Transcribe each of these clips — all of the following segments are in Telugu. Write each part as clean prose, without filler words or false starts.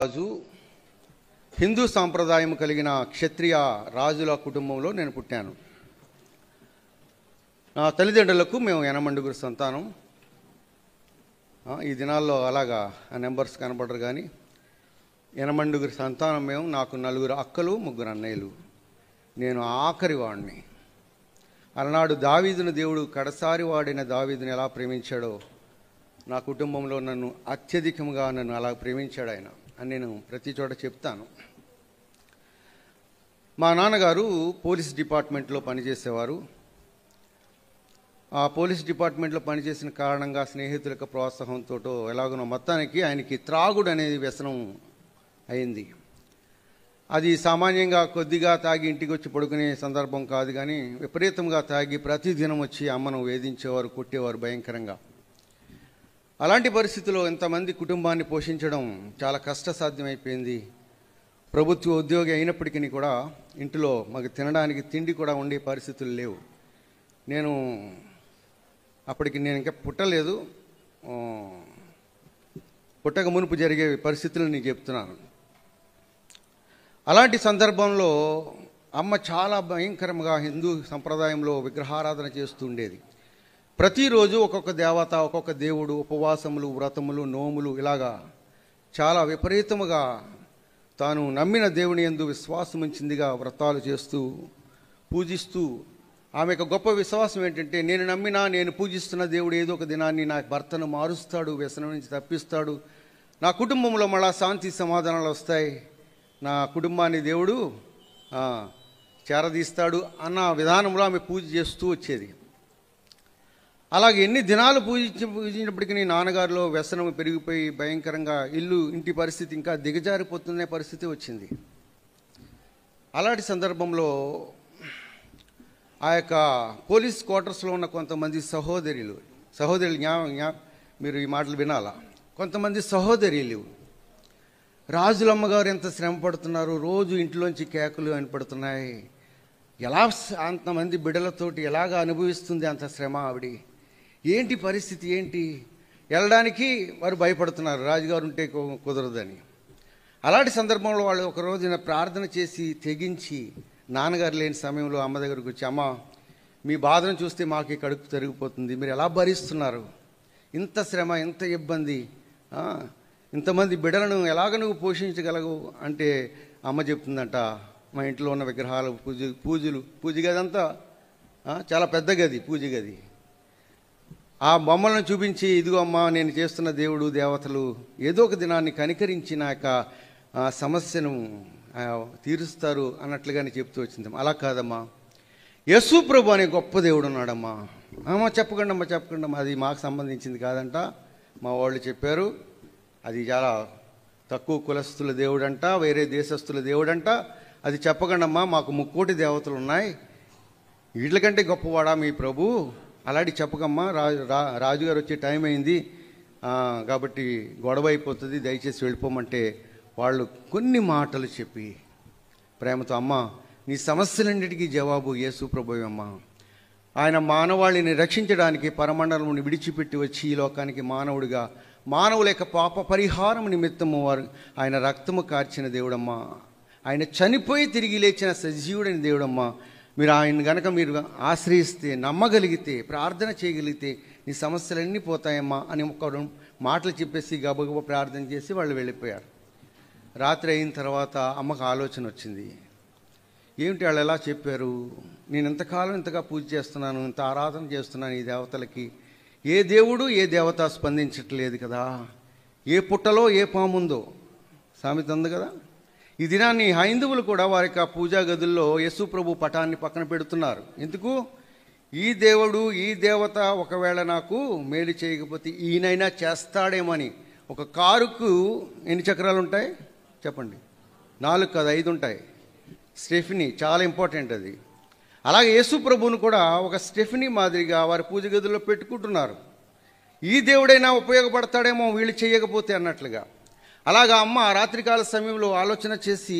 రాజు హిందూ సాంప్రదాయం కలిగిన క్షత్రియ రాజుల కుటుంబంలో నేను పుట్టాను. నా తల్లిదండ్రులకు మేము ఎనమండుగురు సంతానం. ఈ దినాల్లో అలాగా ఆ నెంబర్స్ కనబడరు, కానీ ఎనమండుగురు సంతానం మేము. నాకు 4 అక్కలు 3 అన్నయ్యలు. నేను ఆఖరి వాడిని. అలనాడు దావీదును దేవుడు కడసారి వాడిన దావీదుని ఎలా ప్రేమించాడో నా కుటుంబంలో నన్ను అత్యధికంగా అలా ప్రేమించాడు ఆయన అని నేను ప్రతి చోట చెప్తాను. మా నాన్నగారు పోలీస్ డిపార్ట్మెంట్లో పనిచేసేవారు. ఆ పోలీస్ డిపార్ట్మెంట్లో పనిచేసిన కారణంగా స్నేహితుల ప్రోత్సాహంతో ఎలాగనో మొత్తానికి ఆయనకి త్రాగుడు అనేది వ్యసనం అయింది. అది సామాన్యంగా కొద్దిగా తాగి ఇంటికి వచ్చి పడుకునే సందర్భం కాదు, కానీ విపరీతంగా తాగి ప్రతిదినం వచ్చి అమ్మను వేధించేవారు, కొట్టేవారు భయంకరంగా. అలాంటి పరిస్థితుల్లో ఎంతమంది కుటుంబాన్ని పోషించడం చాలా కష్టసాధ్యమైపోయింది. ప్రభుత్వ ఉద్యోగి అయినప్పటికీ కూడా ఇంట్లో మాకు తినడానికి తిండి కూడా ఉండే పరిస్థితులు లేవు. అప్పటికి నేను ఇంకా పుట్టలేదు. పుట్టక మునుపు జరిగే పరిస్థితులు నేను చెప్తున్నాను. అలాంటి సందర్భంలో అమ్మ చాలా భయంకరంగా హిందూ సంప్రదాయంలో విగ్రహారాధన చేస్తూ ఉండేది. ప్రతిరోజు ఒక్కొక్క దేవత, ఒక్కొక్క దేవుడు, ఉపవాసములు, వ్రతములు, నోములు, ఇలాగా చాలా విపరీతముగా తాను నమ్మిన దేవుని యందు విశ్వాసం ఉంచిందిగా వ్రతాలు చేస్తూ పూజిస్తూ, ఆమె యొక్క గొప్ప విశ్వాసం ఏంటంటే, నేను పూజిస్తున్న దేవుడు ఏదో ఒక దినాన్ని నా భర్తను మారుస్తాడు, వ్యసనం నుంచి తప్పిస్తాడు, నా కుటుంబంలో మళ్ళా శాంతి సమాధానాలు వస్తాయి, నా కుటుంబాన్ని దేవుడు చేరదీస్తాడు అన్న విధానంలో ఆమె పూజ చేస్తూ వచ్చేది. అలాగే ఎన్ని దినాలు పూజించినప్పటికీ నాన్నగారిలో వ్యసనం పెరిగిపోయి భయంకరంగా ఇంటి పరిస్థితి ఇంకా దిగజారిపోతున్న పరిస్థితి వచ్చింది. అలాంటి సందర్భంలో ఆ యొక్క పోలీస్ క్వార్టర్స్లో ఉన్న కొంతమంది సహోదరులు మీరు ఈ మాటలు వినాలా, కొంతమంది సహోదరులు రాజులమ్మగారు ఎంత శ్రమ పడుతున్నారు, రోజు ఇంట్లోంచి కేకలు వినపడుతున్నాయి, ఎలా అంతమంది బిడ్డలతోటి ఎలాగా అనుభవిస్తుంది అంత శ్రమ ఆవిడ, ఏంటి పరిస్థితి ఏంటి, వెళ్ళడానికి వారు భయపడుతున్నారు, రాజుగారు ఉంటే కుదరదని. అలాంటి సందర్భంలో వాళ్ళు ఒక రోజున ప్రార్థన చేసి తెగించి నాన్నగారు లేని సమయంలో అమ్మ దగ్గరకు వచ్చి, అమ్మ మీ బాధను చూస్తే మాకు కడుపు తరిగిపోతుంది, మీరు ఎలా భరిస్తున్నారు, ఇంత శ్రమ, ఇంత ఇబ్బంది, ఇంతమంది బిడ్డలను ఎలాగ నువ్వు పోషించగలవు అంటే అమ్మ చెప్తుందంట, మా ఇంట్లో ఉన్న విగ్రహాలు పూజ గది అంతా చాలా పెద్ద గది, పూజ గది. ఆ బొమ్మలను చూపించి, ఇదిగో అమ్మ నేను చేస్తున్న దేవుడు దేవతలు ఏదో ఒక దినాన్ని కనికరించి నా యొక్క సమస్యను తీరుస్తారు అన్నట్లుగానే చెప్తూ వచ్చింది. అలా కాదమ్మా, యేసు ప్రభు అనే గొప్ప దేవుడు ఉన్నాడమ్మా. చెప్పకండి, అది మాకు సంబంధించింది కాదంట, మా వాళ్ళు చెప్పారు, అది చాలా తక్కువ కులస్తుల దేవుడంట, వేరే దేశస్తుల దేవుడంట, అది చెప్పకండమ్మా, మాకు 3 కోటి దేవతలు ఉన్నాయి, వీటికంటే గొప్పవాడా మీ ప్రభు, అలాంటి చెప్పకమ్మా, రాజుగారు వచ్చే టైం అయింది కాబట్టి గొడవ అయిపోతుంది, దయచేసి వెళ్ళిపోమంటే వాళ్ళు కొన్ని మాటలు చెప్పి ప్రేమతో, అమ్మ నీ సమస్యలన్నిటికీ జవాబు యేసు ప్రభువే అమ్మా, ఆయన మానవాళిని రక్షించడానికి పరమండలం విడిచిపెట్టి వచ్చి ఈ లోకానికి మానవుడిగా మానవుల యొక్క పాప పరిహారం నిమిత్తము ఆయన రక్తము కార్చిన దేవుడమ్మా, ఆయన చనిపోయి తిరిగి లేచిన సజీవుడైన దేవుడమ్మా, మీరు ఆయన గనక మీరు ఆశ్రయిస్తే, నమ్మగలిగితే, ప్రార్థన చేయగలిగితే నీ సమస్యలన్నీ పోతాయమ్మా అని ఒక మాటలు చెప్పేసి గబగబ ప్రార్థన చేసి వాళ్ళు వెళ్ళిపోయారు. రాత్రి అయిన తర్వాత అమ్మకు ఆలోచన వచ్చింది, ఏమిటి వాళ్ళు ఎలా చెప్పారు, నేను ఇంతకాలం ఇంతగా పూజ చేస్తున్నాను, ఇంత ఆరాధన చేస్తున్నాను ఈ దేవతలకి, ఏ దేవుడు ఏ దేవత స్పందించట్లేదు కదా, ఏ పుట్టలో ఏ పాముందో సామెత ఉంది కదా. ఈ దినాన్ని హైందవులు కూడా వారి యొక్క పూజా గదుల్లో యేసు ప్రభు పటాన్ని పక్కన పెడుతున్నారు. ఎందుకు, ఈ దేవుడు ఈ దేవత ఒకవేళ నాకు మేలు చేయకపోతే ఈయనైనా చేస్తాడేమని. ఒక కారుకు ఎన్ని చక్రాలు ఉంటాయి చెప్పండి? 4 కాదు, 5 ఉంటాయి. స్టెఫినీ చాలా ఇంపార్టెంట్ అది. అలాగే యేసు ప్రభువును కూడా ఒక స్టెఫినీ మాదిరిగా వారి పూజ గదుల్లో పెట్టుకుంటున్నారు. ఈ దేవుడైనా ఉపయోగపడతాడేమో వీళ్ళు చేయకపోతే అన్నట్లుగా. అలాగా అమ్మ రాత్రికాల సమయంలో ఆలోచన చేసి,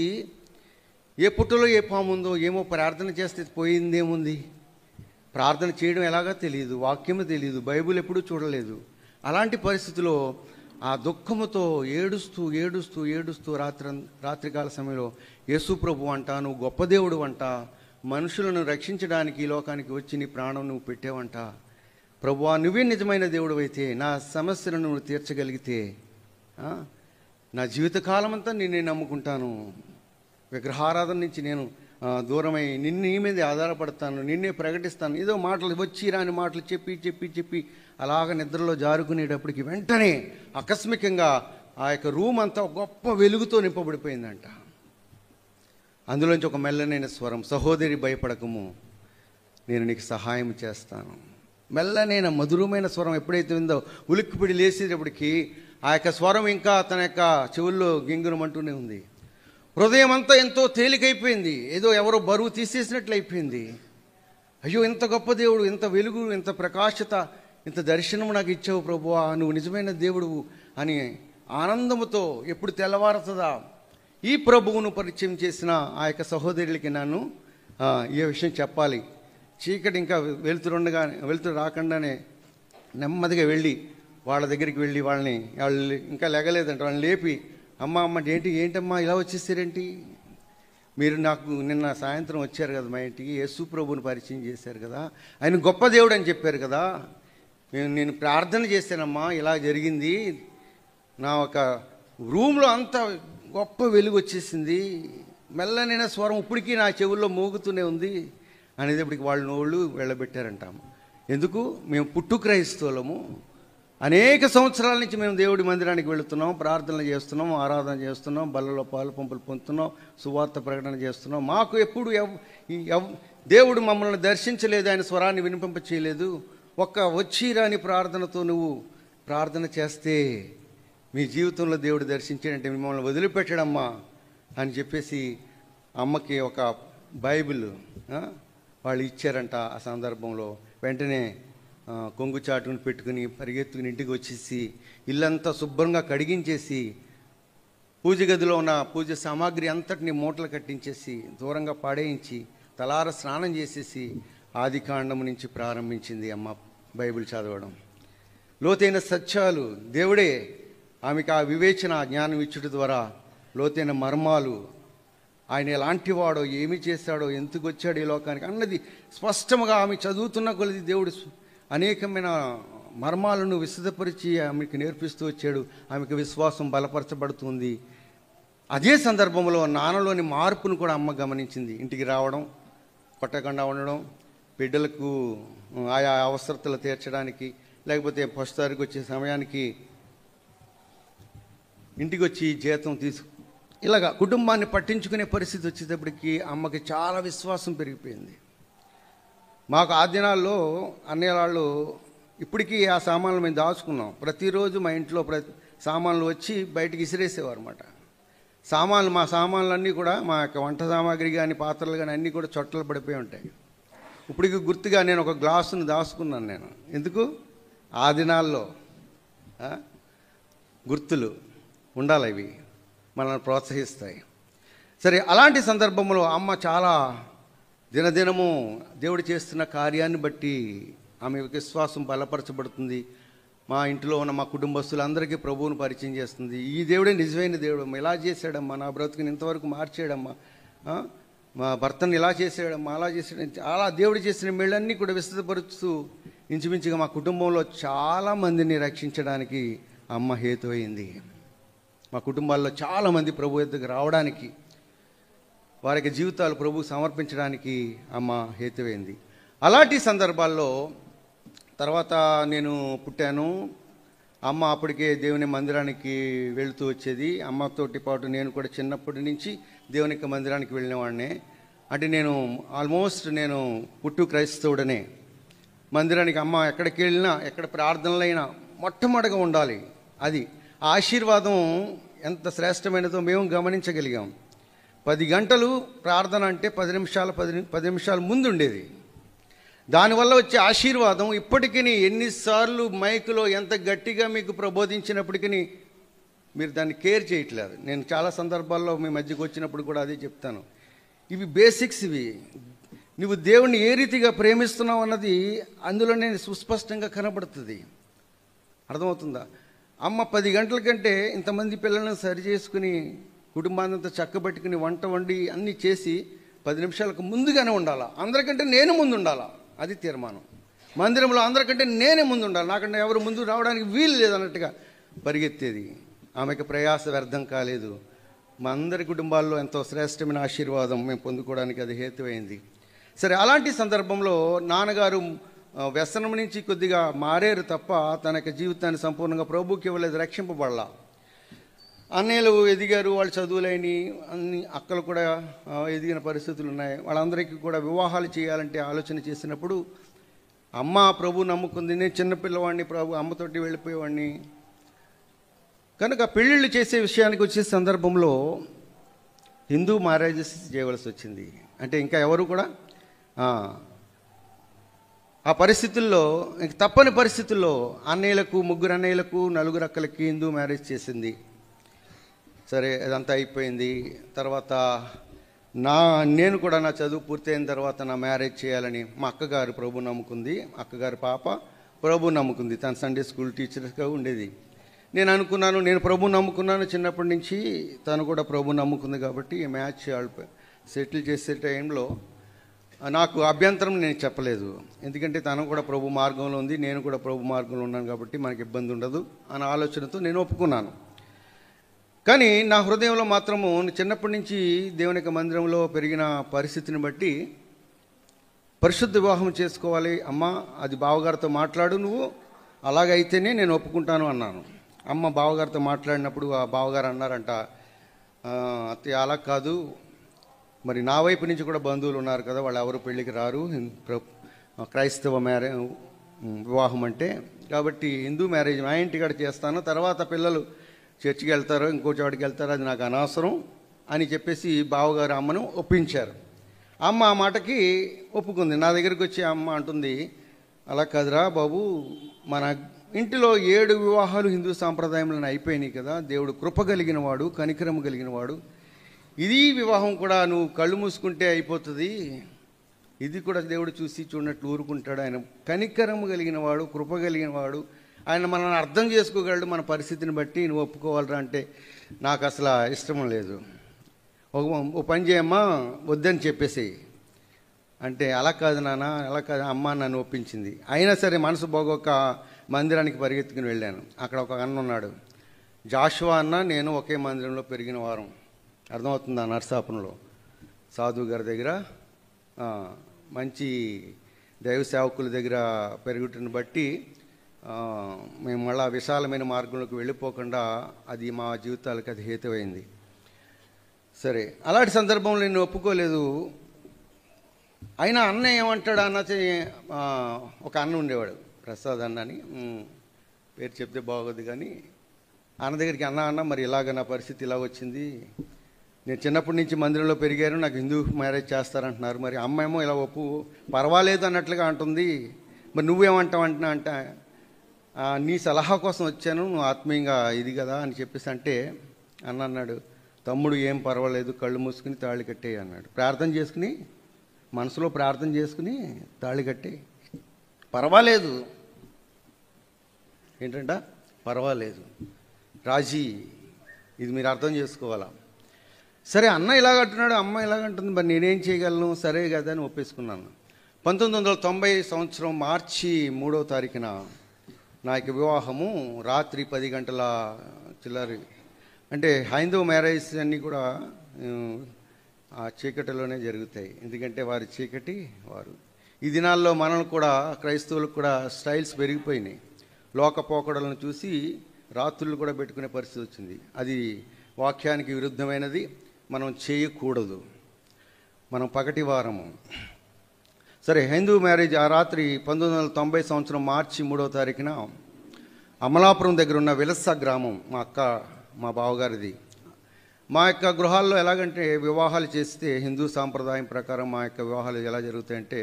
ఏ పుట్టలో ఏ పాము ఉందో ఏమో, ప్రార్థన చేస్తే పోయిందేముంది, ప్రార్థన చేయడం ఎలాగా తెలియదు, వాక్యము తెలియదు, బైబిల్ ఎప్పుడూ చూడలేదు. అలాంటి పరిస్థితిలో ఆ దుఃఖముతో ఏడుస్తూ ఏడుస్తూ ఏడుస్తూ రాత్రికాల సమయంలో యేసు ప్రభు అంట, నువ్వు గొప్ప దేవుడు అంట, మనుషులను రక్షించడానికి ఈ లోకానికి వచ్చి నీ ప్రాణం నువ్వు పెట్టావంట. ప్రభువా, నువ్వే నిజమైన దేవుడు అయితే, నా సమస్యలను నువ్వు తీర్చగలిగితే నా జీవితకాలం అంతా నిన్నే నమ్ముకుంటాను, విగ్రహారాధన నుంచి నేను దూరమై నీ మీదే ఆధారపడతాను, నిన్నే ప్రకటిస్తాను. ఏదో మాటలు వచ్చి రాని మాటలు చెప్పి చెప్పి చెప్పి అలాగ నిద్రలో జారుకునేటప్పటికి వెంటనే ఆకస్మికంగా ఆ యొక్క రూమ్ అంతా గొప్ప వెలుగుతో నింపబడిపోయిందంట. అందులోంచి ఒక మెల్లనైన స్వరం, సహోదరి భయపడకము, నేను నీకు సహాయం చేస్తాను. మెల్లనైన మధురమైన స్వరం ఎప్పుడైతే ఉందో ఉలిక్కిపిడి లేసేటప్పటికి ఆ యొక్క స్వరం ఇంకా తన యొక్క చెవుల్లో గింగురమంటూనే ఉంది. హృదయం అంతా ఎంతో తేలికైపోయింది, ఏదో ఎవరో బరువు తీసేసినట్లు అయిపోయింది. అయ్యో, ఇంత గొప్ప దేవుడు, ఇంత వెలుగు, ఇంత ప్రకాశత, ఇంత దర్శనం నాకు ఇచ్చావు ప్రభువా, నువ్వు నిజమైన దేవుడు అని ఆనందముతో ఎప్పుడు తెల్లవారుతుందా ఈ ప్రభువును పరిచయం చేసిన ఆ యొక్క సహోదరులకి నన్ను ఈ విషయం చెప్పాలి. చీకటి ఇంకా వెలుతురు రాకుండానే నెమ్మదిగా వెళ్ళి వాళ్ళ దగ్గరికి వెళ్ళి వాళ్ళు ఇంకా లెగలేదంట, వాళ్ళని లేపి, అమ్మ ఏంటమ్మా ఇలా వచ్చేసారేంటి, మీరు నాకు నిన్న సాయంత్రం వచ్చారు కదా మా ఇంటికి, యేసు ప్రభువుని పరిచయం చేశారు కదా, ఆయన గొప్ప దేవుడు అని చెప్పారు కదా, నేను ప్రార్థన చేశానమ్మా, ఇలా జరిగింది, నా ఒక రూమ్లో అంత గొప్ప వెలుగు వచ్చేసింది, మెల్లనైన స్వరం ఇప్పటికీ నా చెవుల్లో మోగుతూనే ఉంది అనేటప్పటికి వాళ్ళు వెళ్ళబెట్టారంట. ఎందుకు? మేము పుట్టు క్రైస్తవులము, అనేక సంవత్సరాల నుంచి మేము దేవుడి మందిరానికి వెళుతున్నాం, ప్రార్థనలు చేస్తున్నాం, ఆరాధన చేస్తున్నాం, బల్లలో పాలు పంపులు పొందుతున్నాం, సువార్త ప్రకటన చేస్తున్నాం. మాకు ఎప్పుడు దేవుడు మమ్మల్ని దర్శించలేదు, ఆయన స్వరాన్ని వినిపింప చేయలేదు. ఒక్క వచ్చి రాని ప్రార్థనతో నువ్వు ప్రార్థన చేస్తే మీ జీవితంలో దేవుడు దర్శించాడంటే మిమ్మల్ని వదిలిపెట్టడమ్మా అని చెప్పేసి అమ్మకి ఒక బైబిల్ వాళ్ళు ఇచ్చారంట. ఆ సందర్భంలో వెంటనే కొంగు చాటుని పెట్టుకుని పరిగెత్తుకుని ఇంటికి వచ్చేసి ఇల్లంతా శుభ్రంగా కడిగించేసి పూజ గదిలో ఉన్న పూజ సామాగ్రి అంతటిని మూటలు కట్టించేసి దూరంగా పడేయించి తలార స్నానం చేసేసి ఆదికాండం నుంచి ప్రారంభించింది అమ్మ బైబిల్ చదవడం. లోతైన సత్యాలు దేవుడే ఆమెకు ఆ వివేచన జ్ఞానం ఇచ్చుట ద్వారా లోతైన మర్మాలు, ఆయన ఎలాంటి వాడో, ఏమి చేశాడో, ఎందుకు వచ్చాడు ఈ లోకానికి అన్నది స్పష్టంగా ఆమె చదువుతున్న కొలది దేవుడు అనేకమైన మర్మాలను విశదపరిచి ఆమెకు నేర్పిస్తూ వచ్చాడు. ఆమెకు విశ్వాసం బలపరచబడుతుంది. అదే సందర్భంలో నాన్నలోని మార్పును కూడా అమ్మ గమనించింది. ఇంటికి రావడం, కొట్టకుండా ఉండడం, బిడ్డలకు ఆయా అవసరతలు తీర్చడానికి, లేకపోతే ఫస్ట్ తారీఖు వచ్చే సమయానికి ఇంటికి వచ్చి జీతం ఇలాగా కుటుంబాన్ని పట్టించుకునే పరిస్థితి వచ్చేటప్పటికి అమ్మకి చాలా విశ్వాసం పెరిగిపోయింది. మాకు ఆ దినాల్లో అన్నయ్య వాళ్ళు ఇప్పటికీ ఆ సామాన్లు మేము దాచుకున్నాం. ప్రతిరోజు మా ఇంట్లో సామాన్లు వచ్చి బయటికి ఇసిరేసేవారు అన్నమాట. మా సామాన్లన్నీ కూడా మా యొక్క వంట సామాగ్రి కానీ పాత్రలు కానీ అన్నీ కూడా చొట్టలు పడిపోయి ఉంటాయి. ఇప్పటికి గుర్తుగా నేను ఒక గ్లాసును దాచుకున్నాను. నేను ఎందుకు? ఆ దినాల్లో గుర్తులు ఉండాలి, ఇవి మనల్ని ప్రోత్సహిస్తాయి. సరే, అలాంటి సందర్భంలో అమ్మ చాలా దినదినము దేవుడు చేస్తున్న కార్యాన్ని బట్టి ఆమె విశ్వాసం బలపరచబడుతుంది. మా ఇంట్లో ఉన్న మా కుటుంబస్తులందరికీ ప్రభువును పరిచయం చేస్తుంది. ఈ దేవుడే నిజమైన దేవుడు, ఇలా చేశాడమ్మా, నా బ్రతుకుని ఇంతవరకు మార్చాడమ్మా, మా భర్తను ఇలా చేసాడమ్మా, అలా చేసాడు, అలా దేవుడు చేసిన మేళ్ళన్నీ కూడా విస్తృతపరుస్తూ ఇంచుమించుగా మా కుటుంబంలో చాలామందిని రక్షించడానికి అమ్మ హేతువైంది. మా కుటుంబాల్లో చాలామంది ప్రభు ఎద్దుకు రావడానికి, వారికి జీవితాలు ప్రభువు సమర్పించడానికి అమ్మ హేతువైంది. అలాంటి సందర్భాల్లో తర్వాత నేను పుట్టాను. అమ్మ అప్పటికే దేవుని మందిరానికి వెళుతూ వచ్చేది. అమ్మతోటి పాటు నేను కూడా చిన్నప్పటి నుంచి దేవుని మందిరానికి వెళ్ళినవాడినే. అంటే నేను ఆల్మోస్ట్ పుట్టు క్రైస్తవుడనే. మందిరానికి అమ్మ ఎక్కడికి వెళ్ళినా, ఎక్కడ ప్రార్థనలైనా మొట్టమొదటిగా ఉండాలి. అది ఆశీర్వాదం ఎంత శ్రేష్టమైనదో మేము గమనించగలిగాం. 10 గంటలు ప్రార్థన అంటే 10 నిమిషాల ముందు ఉండేది. దానివల్ల వచ్చే ఆశీర్వాదం ఇప్పటికీ ఎన్నిసార్లు మైకులో ఎంత గట్టిగా మీకు ప్రబోధించినప్పటికీ మీరు దాన్ని కేర్ చేయట్లేదు. నేను చాలా సందర్భాల్లో మీ మధ్యకు వచ్చినప్పుడు కూడా అదే చెప్తాను. ఇవి బేసిక్స్. ఇవి నువ్వు దేవుణ్ణి ఏ రీతిగా ప్రేమిస్తున్నావు అన్నది అందులోనే సుస్పష్టంగా కనబడుతుంది. అర్థమవుతుందా? అమ్మ 10 గంటల కంటే ఇంతమంది పిల్లలను సరి చేసుకుని కుటుంబాన్నంతా చక్కబెట్టుకుని వంట వండి అన్నీ చేసి 10 నిమిషాలకు ముందుగానే ఉండాలా, అందరికంటే నేను ముందు ఉండాలా, అది తీర్మానం. మందిరంలో అందరికంటే నేనే ముందు ఉండాలి, నాకంటే ఎవరు ముందు రావడానికి వీలు లేదన్నట్టుగా పరిగెత్తేది. ఆమెకు ప్రయాస వ్యర్థం కాలేదు. మా అందరి కుటుంబాల్లో ఎంతో శ్రేష్టమైన ఆశీర్వాదం మేము పొందుకోవడానికి అది హేతువైంది. సరే, అలాంటి సందర్భంలో నాన్నగారు వ్యసనం నుంచి కొద్దిగా మారేరు తప్ప తన యొక్క జీవితాన్ని సంపూర్ణంగా ప్రభువుకి ఇవ్వలేదు, రక్షింపబడలా. అన్నయ్యలు ఎదిగారు, వాళ్ళ చదువులైన అన్ని అక్కలు కూడా ఎదిగిన పరిస్థితులు ఉన్నాయి. వాళ్ళందరికీ కూడా వివాహాలు చేయాలంటే ఆలోచన చేసినప్పుడు అమ్మ ప్రభు నమ్ముకుంది, నేను చిన్నపిల్లవాడిని, ప్రభు అమ్మతోటి వెళ్ళిపోయేవాడిని. కనుక పెళ్ళిళ్ళు చేసే విషయానికి వచ్చే సందర్భంలో హిందూ మ్యారేజెస్ చేయవలసి వచ్చింది. అంటే ఇంకా ఎవరు కూడా ఆ పరిస్థితుల్లో, ఇంక తప్పని పరిస్థితుల్లో అన్నయ్యలకు, 3 అన్నయ్యలకు 4 అక్కలకి హిందూ మ్యారేజ్ చేసింది. సరే, అదంతా అయిపోయింది. తర్వాత నేను కూడా నా చదువు పూర్తయిన తర్వాత నా మ్యారేజ్ చేయాలని మా అక్కగారు ప్రభు నమ్ముకుంది. అక్కగారి పాప ప్రభు నమ్ముకుంది, తన సండే స్కూల్ టీచర్గా ఉండేది. నేను అనుకున్నాను, నేను ప్రభు నమ్ముకున్నాను చిన్నప్పటి నుంచి, తను కూడా ప్రభు నమ్ముకుంది కాబట్టి ఈ మ్యాచ్ సెటిల్ చేసే టైంలో నాకు అభ్యంతరం నేను చెప్పలేదు. ఎందుకంటే తను కూడా ప్రభు మార్గంలో ఉంది, నేను కూడా ప్రభు మార్గంలో ఉన్నాను కాబట్టి మనకి ఇబ్బంది ఉండదు అన్న ఆలోచనతో నేను ఒప్పుకున్నాను. కానీ నా హృదయంలో మాత్రము చిన్నప్పటి నుంచి దేవుని యొక్క మందిరంలో పెరిగిన పరిస్థితిని బట్టి పరిశుద్ధ వివాహం చేసుకోవాలి అమ్మ, అది బావగారితో మాట్లాడు, నువ్వు అలాగైతేనే నేను ఒప్పుకుంటాను అన్నాను. అమ్మ బావగారితో మాట్లాడినప్పుడు ఆ బావగారు అన్నారంట, అత్తయ్య అలా కాదు, మరి నా వైపు నుంచి కూడా బంధువులు ఉన్నారు కదా, వాళ్ళు ఎవరు పెళ్ళికి రారు, క్రైస్తవ వివాహం అంటే, కాబట్టి హిందూ మ్యారేజ్ మా ఇంటికాడ చేస్తాను, తర్వాత పిల్లలు చర్చికి వెళ్తారో ఇంకో చోటికి వెళ్తారో అది నాకు అనవసరం అని చెప్పేసి బావగారు అమ్మను ఒప్పించారు. అమ్మ ఆ మాటకి ఒప్పుకుంది. నా దగ్గరికి వచ్చి అమ్మ అంటుంది, అలా కాదురా బాబు, మన ఇంటిలో 7 వివాహాలు హిందూ సాంప్రదాయంలో అయిపోయినాయి కదా, దేవుడు కృప కలిగిన వాడు, కనికరము కలిగిన వాడు, ఇది వివాహం కూడా నువ్వు కళ్ళు మూసుకుంటే అయిపోతుంది, ఇది కూడా దేవుడు చూసి చూడనట్లు ఊరుకుంటాడు. ఆయన కనికరము కలిగిన వాడు, కృప కలిగిన వాడు, ఆయన మనల్ని అర్థం చేసుకోగలడు, మన పరిస్థితిని బట్టి నువ్వు ఒప్పుకోవాలరా అంటే నాకు అసలు ఇష్టం లేదు. ఓ పని చేయమ్మా, వద్దని చెప్పేసి అంటే, అలా కాదు నాన్న, అలా కాదు అమ్మ నన్ను ఒప్పించింది. అయినా సరే మనసు బాగోక మందిరానికి పరిగెత్తుకుని వెళ్ళాను. అక్కడ ఒక అన్న ఉన్నాడు, జాషువా అన్న, నేను ఒకే మందిరంలో పెరిగిన వారం, అర్థమవుతుందా, నర్సాపురంలో సాధువు గారి దగ్గర మంచి దైవ సేవకుల దగ్గర పెరుగుటను బట్టి మేము మళ్ళా విశాలమైన మార్గంలోకి వెళ్ళిపోకుండా అది మా జీవితాలకు అది హేతువైంది. సరే, అలాంటి సందర్భంలో నేను ఒప్పుకోలేదు. అయినా అన్న ఏమంటాడు అన్న, ఒక అన్న ఉండేవాడు ప్రసాద్ అన్న అని, పేరు చెప్తే బాగోదు కానీ, అన్న దగ్గరికి అన్న మరి ఇలాగ నా పరిస్థితి ఇలా వచ్చింది, నేను చిన్నప్పటి నుంచి మందిరంలో పెరిగాను, నాకు హిందూ మ్యారేజ్ చేస్తారంటున్నారు, మరి అమ్మ ఏమో ఇలా పర్వాలేదు అన్నట్లుగా అంటుంది, మరి నువ్వేమంటావు అంటే నీ సలహా కోసం వచ్చాను, నువ్వు ఆత్మీయంగా ఇది కదా అని చెప్పేసి అంటే అన్న అన్నాడు, తమ్ముడు ఏం పర్వాలేదు, కళ్ళు మూసుకుని తాళి కట్టేయి అన్నాడు. ప్రార్థన చేసుకుని, మనసులో ప్రార్థన చేసుకుని తాళి కట్టేయి, పర్వాలేదు ఏంటంట, పర్వాలేదు రాజీ, ఇది మీరు అర్థం చేసుకోవాలా. సరే, అన్న ఇలాగంటున్నాడు, అమ్మ ఇలాగంటుంది, మరి నేనేం చేయగలను, సరే కదా అని ఒప్పేసుకున్నాను. 1990 సంవత్సరం మార్చి 3వ తారీఖున నా యొక్క వివాహము రాత్రి 10 గంటల చిల్లరి. అంటే హైందవ మ్యారేజ్ అన్నీ కూడా ఆ చీకటిలోనే జరుగుతాయి, ఎందుకంటే వారి చీకటి వారు. ఈ దినాల్లో మనల్ని కూడా, క్రైస్తవులకు కూడా స్టైల్స్ పెరిగిపోయినాయి. లోక పోకడలను చూసి రాత్రులు కూడా పెట్టుకునే పరిస్థితి వచ్చింది. అది వాక్యానికి విరుద్ధమైనది, మనం చేయకూడదు, మనం పగటి వారము. సరే, హిందూ మ్యారేజ్ ఆ రాత్రి 1990 సంవత్సరం మార్చి 3వ తారీఖున అమలాపురం దగ్గర ఉన్న విలస గ్రామం, మా బావగారిది. మా యొక్క గృహాల్లో ఎలాగంటే వివాహాలు చేస్తే హిందూ సాంప్రదాయం ప్రకారం మా యొక్క వివాహాలు ఎలా జరుగుతాయంటే,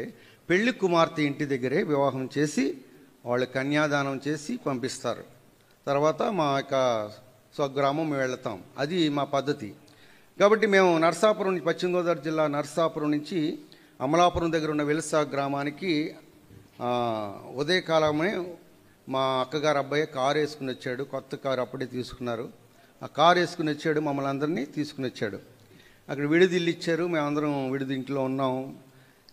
పెళ్లి కుమార్తె ఇంటి దగ్గరే వివాహం చేసి వాళ్ళు కన్యాదానం చేసి పంపిస్తారు. తర్వాత మా యొక్క స్వగ్రామం మేము వెళతాం, అది మా పద్ధతి. కాబట్టి మేము నర్సాపురం నుంచి, పశ్చిమ గోదావరి జిల్లా నర్సాపురం నుంచి అమలాపురం దగ్గర ఉన్న విలస గ్రామానికి ఉదయకాలమే మా అక్కగారు అబ్బాయి కారు వేసుకుని వచ్చాడు. కొత్త కారు అప్పుడే తీసుకున్నారు. ఆ కారు వేసుకుని వచ్చాడు, మమ్మల్ని అందరినీ తీసుకుని వచ్చాడు. అక్కడ విడిది ఇల్లు ఇచ్చారు, మేమందరం విడిది ఇంట్లో ఉన్నాం.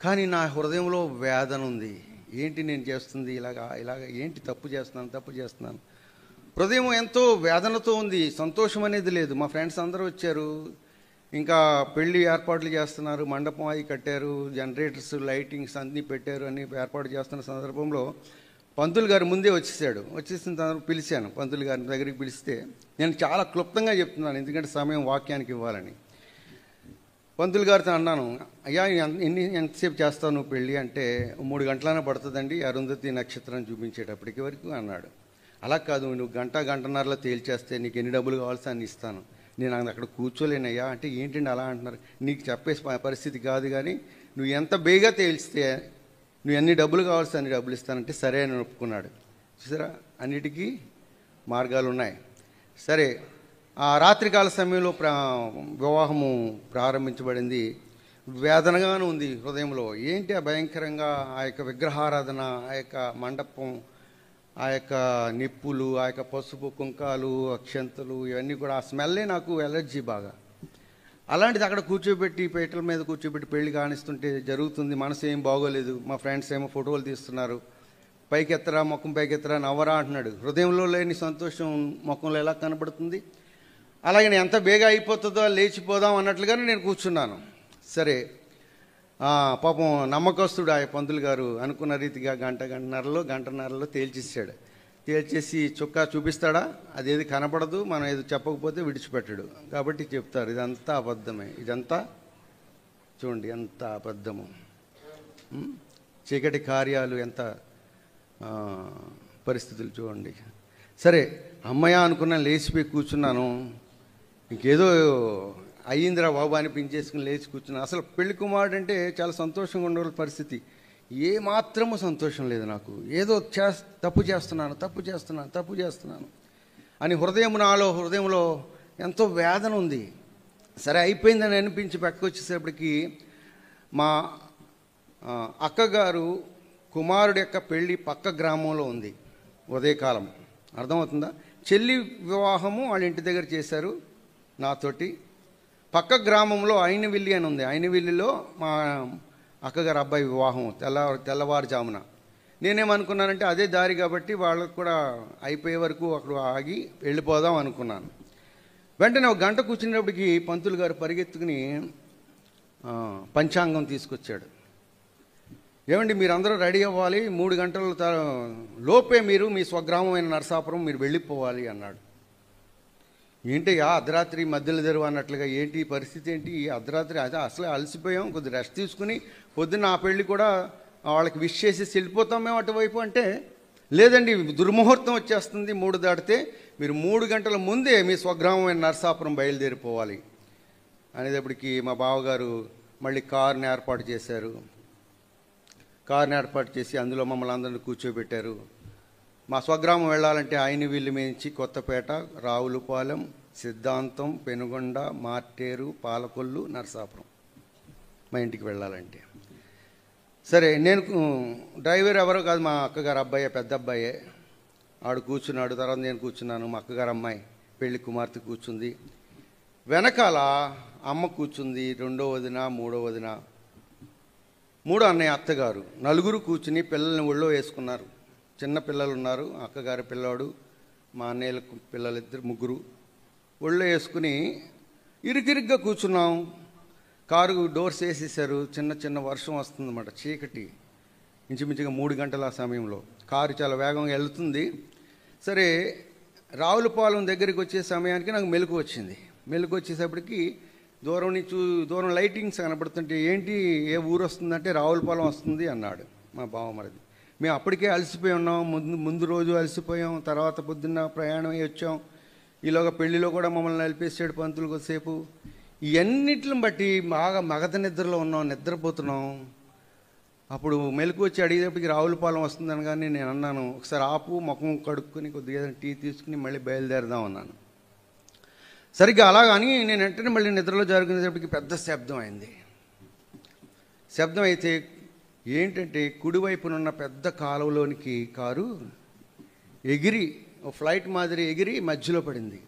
కానీ నా హృదయంలో వేదన ఉంది. ఏంటి నేను చేస్తుంది ఇలాగ ఏంటి తప్పు చేస్తున్నాను. హృదయం ఎంతో వేదనతో ఉంది, సంతోషం అనేది లేదు. మా ఫ్రెండ్స్ అందరూ వచ్చారు, ఇంకా పెళ్లి ఏర్పాట్లు చేస్తున్నారు, మండపం అవి కట్టారు, జనరేటర్స్ లైటింగ్స్ అన్నీ పెట్టారు అని ఏర్పాటు చేస్తున్న సందర్భంలో పంతులు గారు ముందే వచ్చేసిన తర్వాత పిలిచాను. పంతులు గారి దగ్గరికి పిలిస్తే నేను చాలా క్లుప్తంగా చెప్తున్నాను, ఎందుకంటే సమయం వాక్యానికి ఇవ్వాలని. పంతులు గారితో అన్నాను, అయ్యా ఎంతసేపు చేస్తావు నువ్వు పెళ్ళి అంటే, 3 గంటలైనా పడుతుందండి అరుంధతి నక్షత్రం చూపించేటప్పటికి వరకు అన్నాడు. అలా కాదు, నువ్వు గంటన్నరలో తేల్చేస్తే నీకు ఎన్ని డబ్బులు కావాల్సి అన్ని ఇస్తాను, నేను అక్కడ కూర్చోలేనయ్యా అంటే. ఏంటండి అలా అంటున్నారు, నీకు చెప్పే పరిస్థితి కాదు, కానీ నువ్వు ఎంత బేగా తేల్చితే నువ్వు ఎన్ని డబ్బులు కావాల్సి అన్ని డబ్బులు ఇస్తానంటే సరే అని ఒప్పుకున్నాడు. చూసారా, అన్నిటికీ మార్గాలు ఉన్నాయి. సరే, ఆ రాత్రికాల సమయంలో వివాహము ప్రారంభించబడింది. వేదనగానే ఉంది హృదయంలో. ఏంటి ఆ భయంకరంగా ఆ యొక్క విగ్రహారాధన, ఆ యొక్క మండపం, ఆ యొక్క నిప్పులు, ఆ యొక్క పసుపు కుంకాలు, అక్షంతలు, ఇవన్నీ కూడా ఆ స్మెల్లే నాకు ఎలర్జీ బాగా. అలాంటిది అక్కడ కూర్చోబెట్టి పీటల మీద కూర్చోబెట్టి పెళ్లి కానిస్తుంటే జరుగుతుంది. మనసు ఏం బాగోలేదు. మా ఫ్రెండ్స్ ఏమో ఫోటోలు తీస్తున్నారు. పైకెత్తరా, ముఖం పైకెత్తరా, నవ్వరా అంటున్నాడు. హృదయంలో లేని సంతోషం ముఖంలో ఎలా కనబడుతుంది? అలాగే ఎంత బేగా అయిపోతుందో లేచిపోదాం అన్నట్లుగానే నేను కూర్చున్నాను. సరే, పాపం నమ్మకస్తుడు ఆ పంతులు గారు అనుకున్న రీతిగా గంటన్నరలో తేల్చేసాడు. తేల్చేసి చుక్కా చూపిస్తాడా, అదేది కనపడదు, మనం ఏది చెప్పకపోతే విడిచిపెట్టడు. కాబట్టి చెప్తారు ఇదంతా అబద్ధమే. ఇదంతా చూడండి ఎంత అబద్ధము. చీకటి కార్యాలు ఎంత పరిస్థితులు చూడండి. సరే, అమ్మయ్య అనుకున్నా, లేచిపోయి కూర్చున్నాను. ఇంకేదో అయ్యిందిరా బాబు అనిపించేసుకుని లేచి కూర్చున్నాను. అసలు పెళ్లి కుమారుడు అంటే చాలా సంతోషంగా ఉండే పరిస్థితి. ఏ మాత్రము సంతోషం లేదు నాకు. ఏదో తప్పు చేస్తున్నాను అని హృదయంలో ఎంతో వేదన ఉంది. సరే, అయిపోయిందని అనిపించి పక్కకు వచ్చేసేపటికి మా అక్కగారు కుమారుడు యొక్క పెళ్ళి పక్క గ్రామంలో ఉంది. ఉదయకాలం, అర్థమవుతుందా? చెల్లి వివాహము వాళ్ళ ఇంటి దగ్గర చేశారు నాతోటి. పక్క గ్రామంలో అయినవిల్లి అని ఉంది. అయినవిల్లిలో మా అక్కగారు అబ్బాయి వివాహం తెల్లవారుజామున. నేనేమనుకున్నానంటే అదే దారి కాబట్టి వాళ్ళకు కూడా అయిపోయే వరకు అక్కడ ఆగి వెళ్ళిపోదాం అనుకున్నాను. వెంటనే ఒక గంట కూర్చునేటప్పటికి పంతులు గారు పరిగెత్తుకుని పంచాంగం తీసుకొచ్చాడు. ఏమండి, మీరందరూ రెడీ అవ్వాలి, 3 గంటల లోపే మీరు మీ స్వగ్రామమైన నరసాపురం మీరు వెళ్ళిపోవాలి అన్నాడు. ఏంటి అర్ధరాత్రి మధ్యలో తెరువు అన్నట్లుగా, ఏంటి పరిస్థితి ఏంటి? అర్ధరాత్రి అదే అసలే అలసిపోయాం, కొద్దిగా రెస్ట్ తీసుకుని పొద్దున్న ఆ పెళ్ళి కూడా వాళ్ళకి విష్ చేసేసి వెళ్ళిపోతాం మేము అటువైపు అంటే, లేదండి దుర్ముహూర్తం వచ్చేస్తుంది 3 దాటితే, మీరు 3 గంటల ముందే మీ స్వగ్రామమైన నరసాపురం బయలుదేరిపోవాలి అనేటప్పటికి మా బావగారు మళ్ళీ కారుని ఏర్పాటు చేశారు. కారుని ఏర్పాటు చేసి అందులో మమ్మల్ని అందరినీ కూర్చోబెట్టారు. మా స్వగ్రామం వెళ్ళాలంటే అయినవిల్లి మించి కొత్తపేట, రావులపాలెం, సిద్ధాంతం, పెనుగొండ, మార్టేరు, పాలకొల్లు, నరసాపురం మా ఇంటికి వెళ్ళాలంటే. సరే, నేను డ్రైవర్ ఎవరో కాదు, మా అక్కగారు అబ్బాయే, పెద్ద అబ్బాయే. ఆడు కూర్చున్నాడు, తర్వాత నేను కూర్చున్నాను. మా అక్కగారు అమ్మాయి పెళ్లి కుమార్తె కూర్చుంది. వెనకాల అమ్మ కూర్చుంది, 2వ వదిన, 3వ వదిన, 3 అన్నయ్య, అత్తగారు, 4 కూర్చుని పిల్లల్ని ఒళ్ళో వేసుకున్నారు. చిన్న పిల్లలు ఉన్నారు, అక్కగారి పిల్లాడు, మా అన్నయ్యల పిల్లలు 3 ఒళ్ళో వేసుకుని ఇరుకిరుగ్గా కూర్చున్నాం. కారు డోర్స్ వేసేసారు. చిన్న వర్షం వస్తుందన్నమాట, చీకటి, ఇంచుమించుగా 3 గంటల ఆ సమయంలో. కారు చాలా వేగంగా వెళ్తుంది. సరే, రావులపాలెం దగ్గరికి వచ్చే సమయానికి నాకు మెలకు వచ్చింది. మెలకు వచ్చేసప్పటికి దూరం లైటింగ్స్ కనపడుతుంటే, ఏంటి ఏ ఊరు వస్తుందంటే రావులపాలెం వస్తుంది అన్నాడు మా బావమరిది. మేము అప్పటికే అలసిపోయి ఉన్నాం, ముందు రోజు అలసిపోయాం, తర్వాత పొద్దున్న ప్రయాణం అయ్యి వచ్చాం. ఈలోగా పెళ్లిలో కూడా మమ్మల్ని నలిపేసాడు పంతులు కొద్దిసేపు. ఇవన్నిటిని బట్టి బాగా మగత నిద్రలో ఉన్నాం, నిద్రపోతున్నాం. అప్పుడు మెలకు వచ్చి అడిగేటప్పటికి రావులపాలెం వస్తుందని, కానీ నేను అన్నాను, ఒకసారి ఆపు, ముఖం కడుక్కొని కొద్దిగా టీ తీసుకుని మళ్ళీ బయలుదేరదాం అన్నాను. సరిగ్గా అలాగని నేను వెంటనే మళ్ళీ నిద్రలో జరుగుకునేటప్పటికి పెద్ద శబ్దం అయింది. శబ్దం అయితే ఏంటంటే కుడివైపునున్న పెద్ద కాలువలోనికి కారు ఎగిరి ఫ్లైట్ మాదిరి ఎగిరి మధ్యలో పడింది.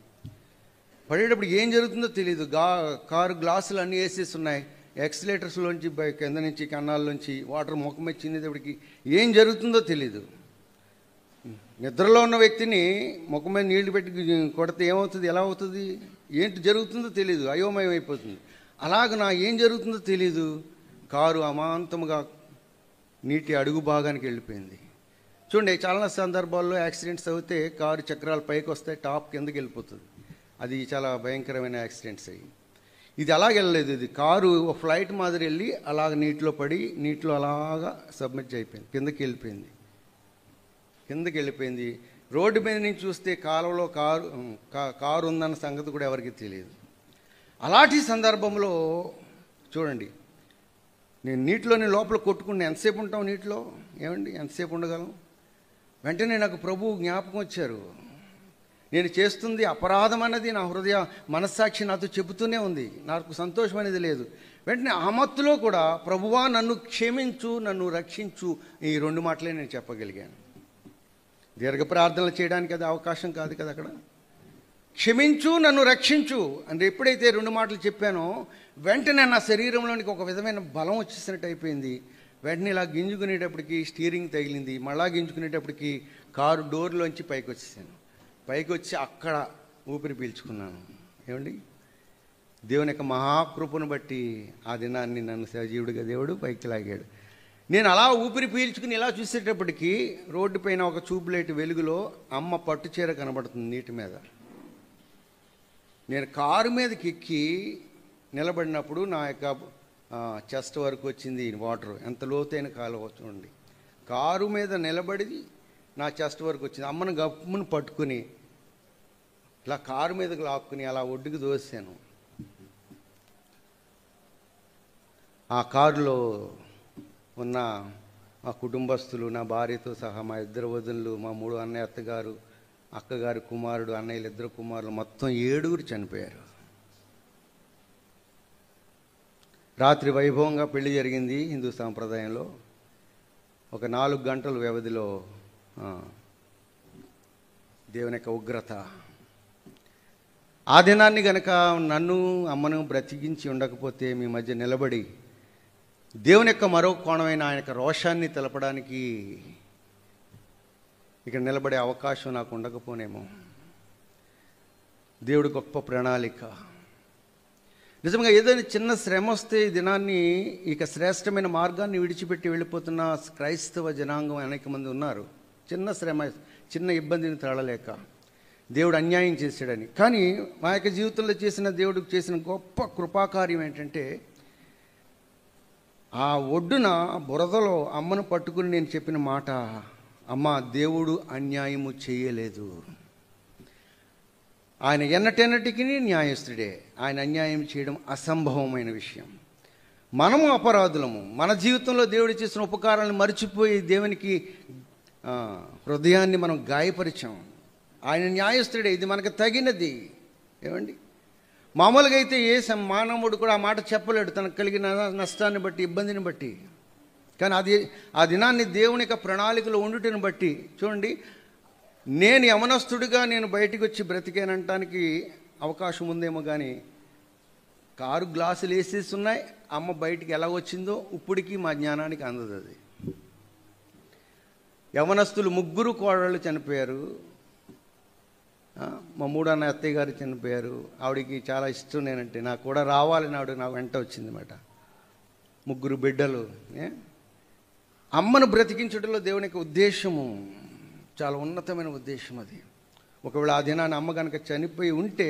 పడేటప్పుడు ఏం జరుగుతుందో తెలియదు. కారు గ్లాసులు అన్నీ వేసేసి ఉన్నాయి. ఎక్సిలేటర్స్లోంచి కింద నుంచి కన్నాల్లోంచి వాటర్ ముఖం మీద చిన్నేటప్పటికి ఏం జరుగుతుందో తెలీదు. నిద్రలో ఉన్న వ్యక్తిని ముఖం మీద నీళ్లు పెట్టి కొడితే ఏమవుతుంది, ఎలా అవుతుంది, ఏంటి జరుగుతుందో తెలీదు, అయోమయం అయిపోతుంది. అలాగ ఏం జరుగుతుందో తెలీదు. కారు అమాంతముగా నీటి అడుగు భాగానికి వెళ్ళిపోయింది. చూడండి, చాలా సందర్భాల్లో యాక్సిడెంట్స్ అవుతే కారు చక్రాలు పైకి వస్తాయి, టాప్ కిందకి వెళ్ళిపోతుంది. అది చాలా భయంకరమైన యాక్సిడెంట్స్ అయ్యి. ఇది అలాగ వెళ్ళలేదు. ఇది కారు ఫ్లైట్ మాదిరి వెళ్ళి అలాగ నీటిలో పడి నీటిలో అలాగా సబ్మిట్ అయిపోయింది, కిందకి వెళ్ళిపోయింది. రోడ్డు మీద నుంచి చూస్తే కాలువలో కారు ఉందన్న సంగతి కూడా ఎవరికి తెలియదు. అలాంటి సందర్భంలో చూడండి, నేను నీటిలోని లోపల కొట్టుకుని ఎంతసేపు ఉంటాం నీటిలో, ఏమండి ఎంతసేపు ఉండగలం? వెంటనే నాకు ప్రభువు జ్ఞాపకం వచ్చారు. నేను చేస్తుంది అపరాధం అన్నది నా హృదయ మనస్సాక్షి నాతో చెబుతూనే ఉంది. నాకు సంతోషం అనేది లేదు. వెంటనే ఆ మత్తులో కూడా ప్రభువా నన్ను క్షమించు, నన్ను రక్షించు, ఈ 2 మాటలే నేను చెప్పగలిగాను. దీర్ఘ ప్రార్థనలు చేయడానికి అది అవకాశం కాదు కదా. అక్కడ క్షమించు, నన్ను రక్షించు అంటే ఎప్పుడైతే 2 మాటలు చెప్పానో వెంటనే నా శరీరంలోనికి ఒక విధమైన బలం వచ్చేసినట్టు అయిపోయింది. వెంటనే ఇలా గింజుకునేటప్పటికి స్టీరింగ్ తగిలింది. మళ్ళా గింజుకునేటప్పటికి కారు డోర్లోంచి పైకి వచ్చేసాను. పైకి వచ్చి అక్కడ ఊపిరి పీల్చుకున్నాను. ఏమండి, దేవుని యొక్క మహాకృపను బట్టి ఆ దినాన్ని నన్ను సజీవుడిగా దేవుడు పైకి లాగాడు. నేను అలా ఊపిరి పీల్చుకుని ఇలా చూసేటప్పటికి రోడ్డు పైన ఒక ట్యూబ్లైట్ వెలుగులో అమ్మ పట్టు చీర కనబడుతుంది నీటి మీద. నేను కారు మీదకి ఎక్కి నిలబడినప్పుడు నా యొక్క చెస్ట్ వరకు వచ్చింది వాటర్. ఎంత లోతైన కాలువ చూడండి. కారు మీద నిలబడి నా చెస్ట్ వరకు వచ్చింది. అమ్మను గప్పును పట్టుకుని ఇలా కారు మీదకి లాక్కుని అలా ఒడ్డుకు దోసాను. ఆ కారులో ఉన్న మా కుటుంబస్తులు, నా భార్యతో సహా మా 2 వదినలు, మా 3 అన్నయ్య అత్తగారు, అక్కగారి కుమారుడు, అన్నయ్యలు 2 కుమారులు, మొత్తం 7 చనిపోయారు. రాత్రి వైభవంగా పెళ్లి జరిగింది హిందూ సాంప్రదాయంలో. ఒక 4 గంటల వ్యవధిలో దేవుని యొక్క ఉగ్రత. ఆ దినాన్ని గనక నన్ను అమ్మను బ్రతికించి ఉండకపోతే మీ మధ్య నిలబడి దేవుని యొక్క మరో కోణమైన ఆయన యొక్క రోషాన్ని తెలపడానికి ఇక్కడ నిలబడే అవకాశం నాకు ఉండకపోనేమో. దేవుడి గొప్ప ప్రణాళిక. నిజంగా ఏదైనా చిన్న శ్రమ వస్తే ఈ దినాన్ని ఇక శ్రేష్టమైన మార్గాన్ని విడిచిపెట్టి వెళ్ళిపోతున్న క్రైస్తవ జనాంగం అనేక మంది ఉన్నారు. చిన్న శ్రమ, చిన్న ఇబ్బందిని తాళలేక దేవుడు అన్యాయం చేశాడని. కానీ మా యొక్క జీవితంలో దేవుడికి చేసిన గొప్ప కృపాకార్యం ఏంటంటే, ఆ ఒడ్డున బురదలో అమ్మను పట్టుకుని నేను చెప్పిన మాట, అమ్మ దేవుడు అన్యాయము చేయలేదు, ఆయన ఎన్నటెన్నటికి న్యాయస్థుడే, ఆయన అన్యాయం చేయడం అసంభవమైన విషయం. మనము అపరాధులము. మన జీవితంలో దేవుడు చేసిన ఉపకారాలను మర్చిపోయి దేవునికి హృదయాన్ని మనం గాయపరిచాం. ఆయన న్యాయస్థుడే, ఇది మనకు తగినది. ఏమండి, మామూలుగా అయితే ఏ మానవుడు కూడా ఆ మాట చెప్పలేడు తనకు కలిగిన నష్టాన్ని బట్టి, ఇబ్బందిని బట్టి. కానీ ఆ దినాన్ని దేవుని యొక్క ప్రణాళికలో ఉండుటని బట్టి చూడండి, నేను యవనస్తుడిగా నేను బయటికి వచ్చి బ్రతికేనంటానికి అవకాశం ఉందేమో. కానీ కారు గ్లాసులు వేసేసి ఉన్నాయి. అమ్మ బయటికి ఎలా వచ్చిందో ఇప్పటికీ మా జ్ఞానానికి అందదు. అది యవనస్తులు 3 కోడళ్ళు చనిపోయారు. మా 3 అన్న అత్తయ్య గారు చనిపోయారు. ఆవిడికి చాలా ఇష్టం నేనంటే, నాకు కూడా రావాలని ఆవిడ నాకు వెంట వచ్చిందన్నమాట. 3 బిడ్డలు. అమ్మను బ్రతికించడంలో దేవుని యొక్క ఉద్దేశము చాలా ఉన్నతమైన ఉద్దేశం. అది ఒకవేళ ఆ దినాన్ని అమ్మ కనుక చనిపోయి ఉంటే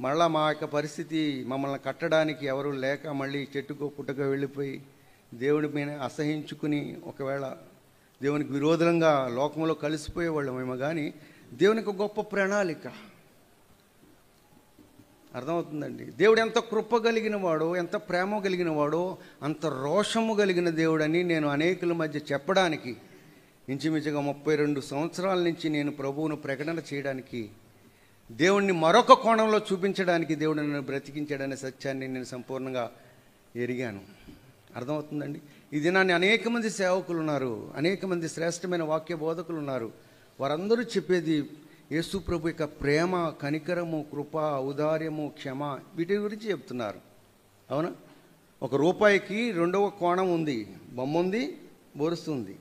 మళ్ళీ మా యొక్క పరిస్థితి, మమ్మల్ని కట్టడానికి ఎవరు లేక మళ్ళీ చెట్టుకో పుట్టకో వెళ్ళిపోయి దేవుడి మీద అసహించుకుని ఒకవేళ దేవునికి విరోధంగా లోకంలో కలిసిపోయేవాళ్ళమేమో. కానీ దేవునికి గొప్ప ప్రణాళిక అర్థమవుతుందండి. దేవుడు ఎంత కృప కలిగిన వాడో, ఎంత ప్రేమ కలిగిన వాడో, అంత రోషము కలిగిన దేవుడని నేను అనేకుల మధ్య చెప్పడానికి, ఇంచుమించుగా 32 సంవత్సరాల నుంచి నేను ప్రభువును ప్రకటన చేయడానికి, దేవుణ్ణి మరొక కోణంలో చూపించడానికి దేవుడు నన్ను బ్రతికించాడనే సత్యాన్ని నేను సంపూర్ణంగా ఎరిగాను. అర్థమవుతుందండి. ఈ దినాన్ని అనేక మంది సేవకులు ఉన్నారు, అనేక మంది శ్రేష్టమైన వాక్య బోధకులు ఉన్నారు. వారందరూ చెప్పేది యేసు ప్రభు యొక్క ప్రేమ, కనికరము, కృప, ఔదార్యము, క్షమ, వీటి గురించి చెప్తున్నారు. అవునా? ఒక రూపాయికి రెండవ కోణం ఉంది, బొమ్మ ఉంది, బొరుస్తుంది.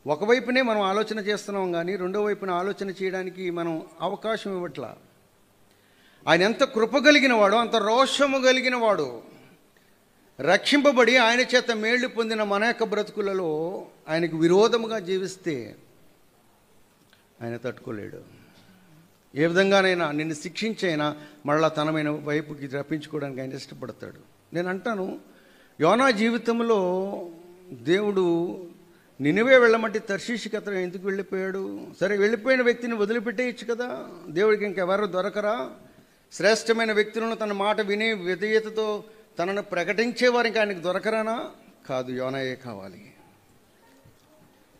ఒకవైపునే మనం ఆలోచన చేస్తున్నాం కానీ రెండో వైపున ఆలోచన చేయడానికి మనం అవకాశం ఇవ్వట్లా. ఆయన ఎంత కృప కలిగిన వాడు, అంత రోషము కలిగిన వాడు. రక్షింపబడి ఆయన చేత మేళ్లు పొందిన మన యొక్క బ్రతుకులలో ఆయనకు విరోధముగా జీవిస్తే ఆయన తట్టుకోలేడు. ఏ విధంగానైనా నిన్ను శిక్షించైనా మళ్ళా తనమైన వైపుకి రప్పించుకోవడానికి ఆయన ఇష్టపడతాడు. నేను అంటాను, యోనా జీవితంలో దేవుడు నినివే వెళ్ళమంటే తర్షీషుకి అతను ఎందుకు వెళ్ళిపోయాడు? సరే, వెళ్ళిపోయిన వ్యక్తిని వదిలిపెట్టేయచ్చు కదా. దేవుడికి ఇంకెవరు దొరకరా? శ్రేష్టమైన వ్యక్తులను తన మాట విని విధేయతతో తనను ప్రకటించేవారు ఇంకా ఆయనకు దొరకరానా? కాదు, యోనాయే కావాలి.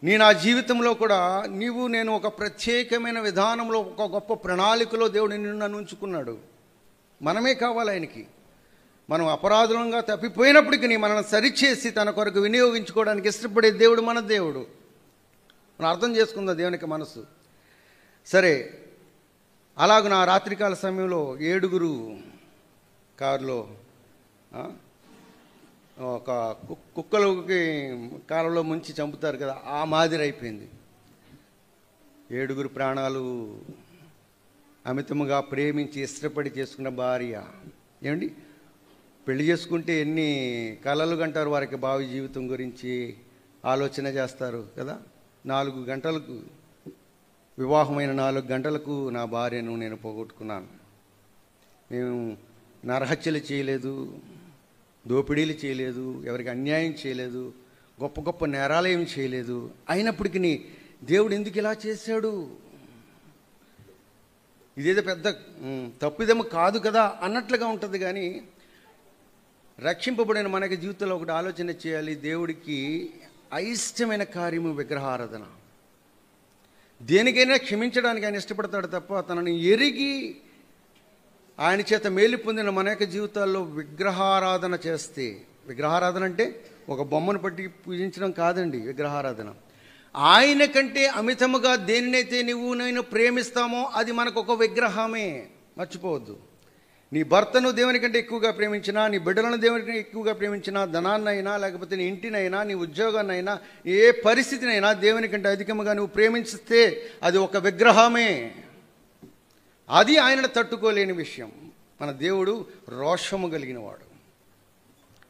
నా జీవితంలో కూడా నేను ఒక ప్రత్యేకమైన విధానంలో, ఒక గొప్ప ప్రణాళికలో దేవుడు నన్ను ఉంచుకున్నాడు. మనమే కావాలి ఆయనకి. మనం అపరాధులంగా తప్పిపోయినప్పటికీ మనల్ని సరిచేసి తన కొరకు వినియోగించుకోవడానికి ఇష్టపడే దేవుడు మన దేవుడు. మనం అర్థం చేసుకుందాం దేవునికి మనసు. సరే, అలాగ నా రాత్రికాల సమయంలో 7 కారులో ఒక కుక్కలకి కాలంలో ముంచి చంపుతారు కదా, ఆ మాదిరి అయిపోయింది. 7 ప్రాణాలు అమితముగా ప్రేమించి ఇష్టపడి చేసుకున్న భార్య. ఏమండి, పెళ్లి చేసుకుంటే ఎన్ని కలలు కంటారు వారికి భావి జీవితం గురించి ఆలోచన చేస్తారు కదా. 4 గంటలకు వివాహమైన 4 గంటలకు నా భార్యను నేను పోగొట్టుకున్నాను. మేము నరహత్యలు చేయలేదు, దోపిడీలు చేయలేదు, ఎవరికి అన్యాయం చేయలేదు, గొప్ప గొప్ప నేరాలు ఏమి చేయలేదు. అయినప్పటికీ దేవుడు ఎందుకు ఇలా చేశాడు? ఇదేదో పెద్ద తప్పిదము కాదు కదా అన్నట్లుగా ఉంటుంది. కానీ రక్షింపబడిన మనకి జీవితంలో ఒకటి ఆలోచన చేయాలి. దేవుడికి అయిష్టమైన కార్యము విగ్రహారాధన. దేనికైనా క్షమించడానికి ఆయన ఇష్టపడతాడు తప్ప తనని ఎరిగి ఆయన చేత మేలు పొందిన మన యొక్క జీవితాల్లో విగ్రహారాధన చేస్తే, విగ్రహారాధన అంటే ఒక బొమ్మను పట్టి పూజించడం కాదండి. విగ్రహారాధన ఆయన కంటే అమితముగా దేనినైతే నేను ప్రేమిస్తామో అది మనకు ఒక విగ్రహమే. మర్చిపోవద్దు. నీ భర్తను దేవుని కంటే ఎక్కువగా ప్రేమించినా, నీ బిడ్డలను దేవుని కంటే ఎక్కువగా ప్రేమించినా, ధనాన్నైనా, లేకపోతే నీ ఇంటినైనా, నీ ఉద్యోగాన్నైనా, ఏ పరిస్థితినైనా దేవుని కంటే అధికంగా నువ్వు ప్రేమించితే అది ఒక విగ్రహమే. అది ఆయనను తట్టుకోలేని విషయం. మన దేవుడు రోషము కలిగిన వాడు.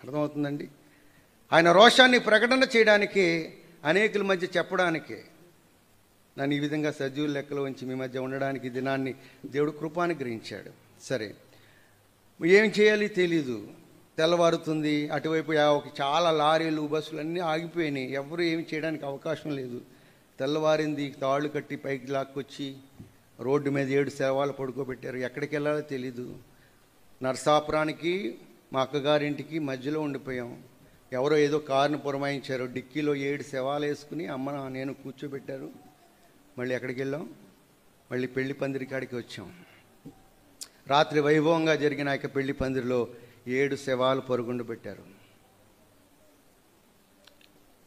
అర్థమవుతుందండి? ఆయన రోషాన్ని ప్రకటన చేయడానికే, అనేకుల మధ్య చెప్పడానికే నన్ను ఈ విధంగా సజీవుల లెక్కలో ఉంచి మీ మధ్య ఉండడానికి దినాన్ని దేవుడు కృపానుగ్రహించాడు. సరే, ఏం చేయాలి తెలీదు. తెల్లవారుతుంది, అటువైపు చాలా లారీలు, బస్సులు అన్నీ ఆగిపోయినాయి. ఎవరు ఏమి చేయడానికి అవకాశం లేదు. తెల్లవారింది, తాళ్ళు కట్టి పైకి లాక్కొచ్చి రోడ్డు మీద 7 శవాలు పడుకోబెట్టారు. ఎక్కడికి వెళ్ళాలో తెలీదు. నరసాపురానికి మా అక్కగారింటికి మధ్యలో ఉండిపోయాం. ఎవరో ఏదో కారుని పురమాయించారు. డిక్కీలో 7 శవాలు వేసుకుని అమ్మ నేను కూర్చోబెట్టారు. మళ్ళీ ఎక్కడికి వెళ్ళాం? మళ్ళీ పెళ్లి పందిరి కాడికి వచ్చాం. రాత్రి వైభవంగా జరిగిన యొక్క పెళ్లి పందిరిలో 7 శవాలు పరుగుండు పెట్టారు.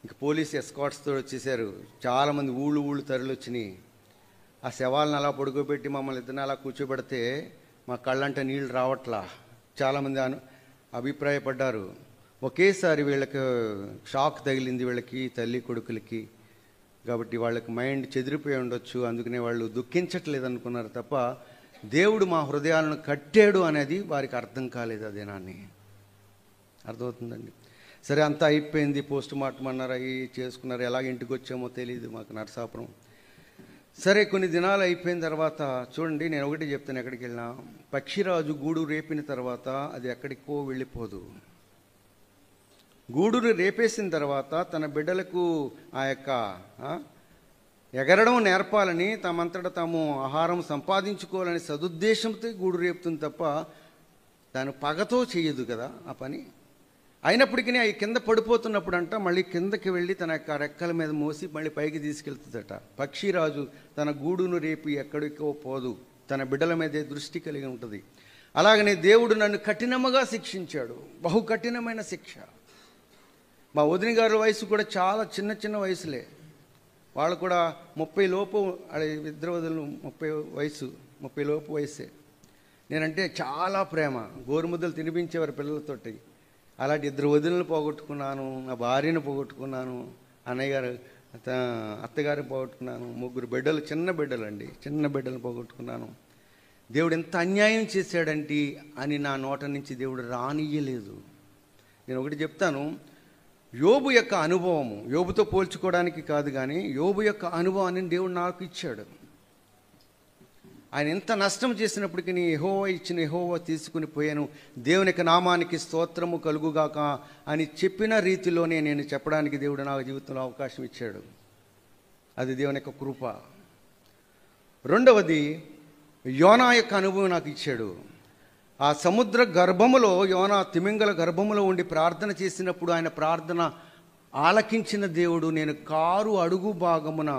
ఇంక పోలీస్ ఎస్కాట్స్తో వచ్చేసారు. చాలామంది ఊళ్ళు తరలి వచ్చినాయి. ఆ శవాలను అలా పడుకోబెట్టి మమ్మల్ని ఇద్దరిని అలా కూర్చోబెడితే మా కళ్ళంట నీళ్ళు రావట్లా. చాలామంది అభిప్రాయపడ్డారు. ఒకేసారి వీళ్ళకి షాక్ తగిలింది, వీళ్ళకి తల్లి కొడుకులకి. కాబట్టి వాళ్ళకి మైండ్ చెదిరిపోయి ఉండొచ్చు, అందుకనే వాళ్ళు దుఃఖించట్లేదు అనుకున్నారు తప్ప దేవుడు మా హృదయాలను కట్టాడు అనేది వారికి అర్థం కాలేదు. అదేనాన్ని అర్థమవుతుందండి. సరే, అంతా అయిపోయింది. పోస్ట్ మార్టం అన్నారు, అవి చేసుకున్నారు. ఎలాగ ఇంటికి వచ్చామో తెలియదు మాకు నరసాపురం. సరే, కొన్ని దినాలు అయిపోయిన తర్వాత చూడండి, నేను ఒకటి చెప్తాను. ఎక్కడికి వెళ్ళినా పక్షిరాజు గూడు రేపిన తర్వాత అది ఎక్కడికో వెళ్ళిపోదు. గూడును రేపేసిన తర్వాత తన బిడ్డలకు ఆ యొక్క ఎగరడం నేర్పాలని, తమంతట తాము ఆహారం సంపాదించుకోవాలని సదుద్దేశంతో గూడు రేపుతుంది తప్ప దాని పగతో చేయదు కదా ఆ పని. అయినప్పటికీ అవి కింద పడిపోతున్నప్పుడు అంట మళ్ళీ కిందకి వెళ్ళి తన యొక్క రెక్కల మీద మోసి మళ్ళీ పైకి తీసుకెళ్తుందట. పక్షిరాజు తన గూడును రేపి ఎక్కడికో పోదు, తన బిడ్డల మీదే దృష్టి కలిగి ఉంటుంది. అలాగనే దేవుడు నన్ను కఠినముగా శిక్షించాడు, బహు కఠినమైన శిక్ష. మా వదిన గారి వయసు కూడా చాలా చిన్న వయసులే. వాళ్ళు కూడా 30 లోపు, ఇద్దరు వదులు 30 లోపు వయసే. నేనంటే చాలా ప్రేమ, గోరుముద్దలు తినిపించేవారు పిల్లలతోటి. అలాంటి 2 వదినలు పోగొట్టుకున్నాను, నా భార్యను పోగొట్టుకున్నాను, అన్నయ్య గారు అత్తగారిని పోగొట్టుకున్నాను, 3 బిడ్డలు, చిన్న బిడ్డలను పోగొట్టుకున్నాను. దేవుడు ఎంత అన్యాయం చేశాడంటే అని నా నోట నుంచి దేవుడు రానియ్యలేదు. నేను ఒకటి చెప్తాను, యోబు యొక్క అనుభవము, యోబుతో పోల్చుకోవడానికి కాదు కానీ యోబు యొక్క అనుభవాన్ని దేవుడు నాకు ఇచ్చాడు. ఆయన ఎంత నష్టం చేసినప్పటికీ యెహోవా తీసుకుని పోయాను, దేవుని యొక్క నామానికి స్తోత్రము కలుగుగాక అని చెప్పిన రీతిలోనే నేను చెప్పడానికి దేవుడు నా జీవితంలో అవకాశం ఇచ్చాడు. అది దేవుని యొక్క కృప. రెండవది, యోనా యొక్క అనుభవం నాకు ఇచ్చాడు. ఆ సముద్ర గర్భములో యోనా తిమింగల గర్భములో ఉండి ప్రార్థన చేసినప్పుడు ఆయన ప్రార్థన ఆలకించిన దేవుడు, నేను కారు అడుగు భాగమున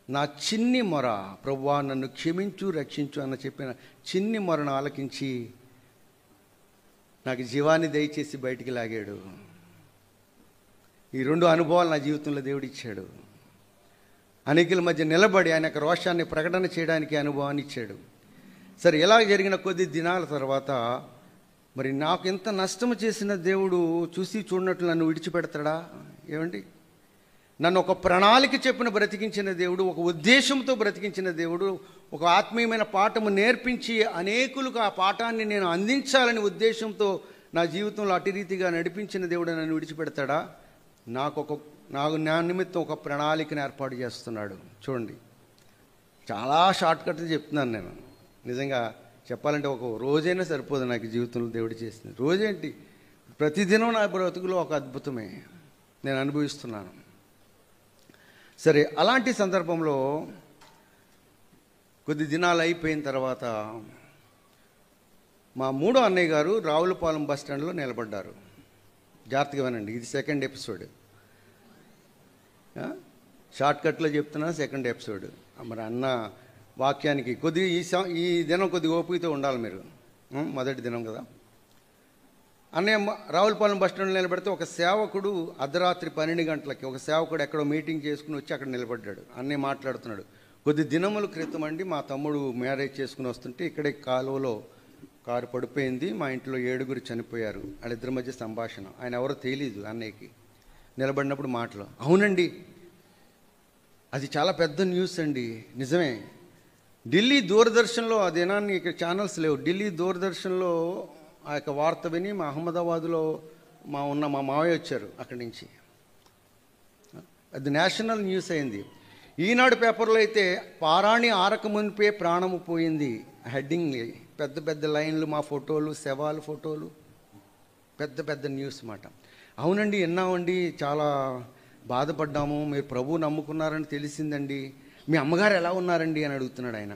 నా చిన్ని మొర, ప్రభువా నన్ను క్షమించు రక్షించు అన్న చెప్పిన చిన్ని మొరను ఆలకించి నాకు జీవాన్ని దయచేసి బయటికి లాగాడు. ఈ 2 అనుభవాలు నా జీవితంలో దేవుడు ఇచ్చాడు. అనేకుల మధ్య నిలబడి ఆయన యొక్క రోషాన్ని ప్రకటన చేయడానికి అనుభవాన్ని ఇచ్చాడు. సరే, ఇలా జరిగిన కొద్ది దినాల తర్వాత మరి నాకు ఎంత నష్టం చేసిన దేవుడు చూసి చూడనట్లు నన్ను విడిచిపెడతాడా? ఏమండి, నన్ను ఒక ప్రణాళిక చెప్పిన బ్రతికించిన దేవుడు, ఒక ఉద్దేశంతో బ్రతికించిన దేవుడు, ఒక ఆత్మీయమైన పాఠము నేర్పించి అనేకులకు ఆ పాఠాన్ని నేను అందించాలని ఉద్దేశంతో నా జీవితంలో అటు రీతిగా నడిపించిన దేవుడు నన్ను విడిచిపెడతాడా? నా నిమిత్తం ఒక ప్రణాళికను ఏర్పాటు చేస్తున్నాడు. చూడండి, చాలా షార్ట్కట్ చెప్తున్నాను నేను. నిజంగా చెప్పాలంటే ఒక రోజైనా సరిపోదు నాకు జీవితంలో దేవుడు చేసింది. రోజేంటి, ప్రతిదినం నా బ్రతుకులో ఒక అద్భుతమే నేను అనుభవిస్తున్నాను. సరే, అలాంటి సందర్భంలో కొద్ది దినాలు అయిపోయిన తర్వాత మా 3వ అన్నయ్య గారు రావులపాలెం బస్ స్టాండ్లో నిలబడ్డారు. జాగ్రత్తగా వినండి, ఇది 2nd ఎపిసోడ్. షార్ట్కట్లో చెప్తున్నా, 2nd ఎపిసోడ్. మరి అన్న వాక్యానికి ఈ దినం కొద్దిగా ఓపికతో ఉండాలి మీరు. మొదటి దినం కదా. అన్నయ్య రావులపాలెం బస్ స్టాండ్లో నిలబడితే ఒక సేవకుడు అర్ధరాత్రి 12 గంటలకి ఒక సేవకుడు ఎక్కడో మీటింగ్ చేసుకుని వచ్చి అక్కడ నిలబడ్డాడు. అన్నయ్య మాట్లాడుతున్నాడు, కొద్ది దినముల క్రితం అండి మా తమ్ముడు మ్యారేజ్ చేసుకుని వస్తుంటే ఇక్కడే కాలువలో కారు పడిపోయింది, మా ఇంట్లో 7 చనిపోయారు. వాళ్ళిద్దరి మధ్య సంభాషణ. ఆయన ఎవరో తెలీదు అన్నయ్యకి. నిలబడినప్పుడు మాటలు, అవునండి అది చాలా పెద్ద న్యూస్ అండి, నిజమే. ఢిల్లీ దూరదర్శన్లో, ఆ దినాన్ని ఇక్కడ ఛానల్స్ లేవు, ఢిల్లీ దూరదర్శన్లో ఆ యొక్క వార్త విని మా అహ్మదాబాద్లో మా మావయ్య వచ్చారు అక్కడి నుంచి. అది నేషనల్ న్యూస్ అయింది. ఈనాడు పేపర్లో అయితే పారాణి ఆరక మునిపే ప్రాణము పోయింది హెడ్డింగ్, పెద్ద పెద్ద లైన్లు, మా ఫోటోలు, శవాలు ఫోటోలు, పెద్ద న్యూస్ మాట. అవునండి విన్నామండి, చాలా బాధపడ్డాము, మీరు ప్రభువు నమ్ముకున్నారని తెలిసిందండి. మీ అమ్మగారు ఎలా ఉన్నారండి అని అడుగుతున్నాడు ఆయన.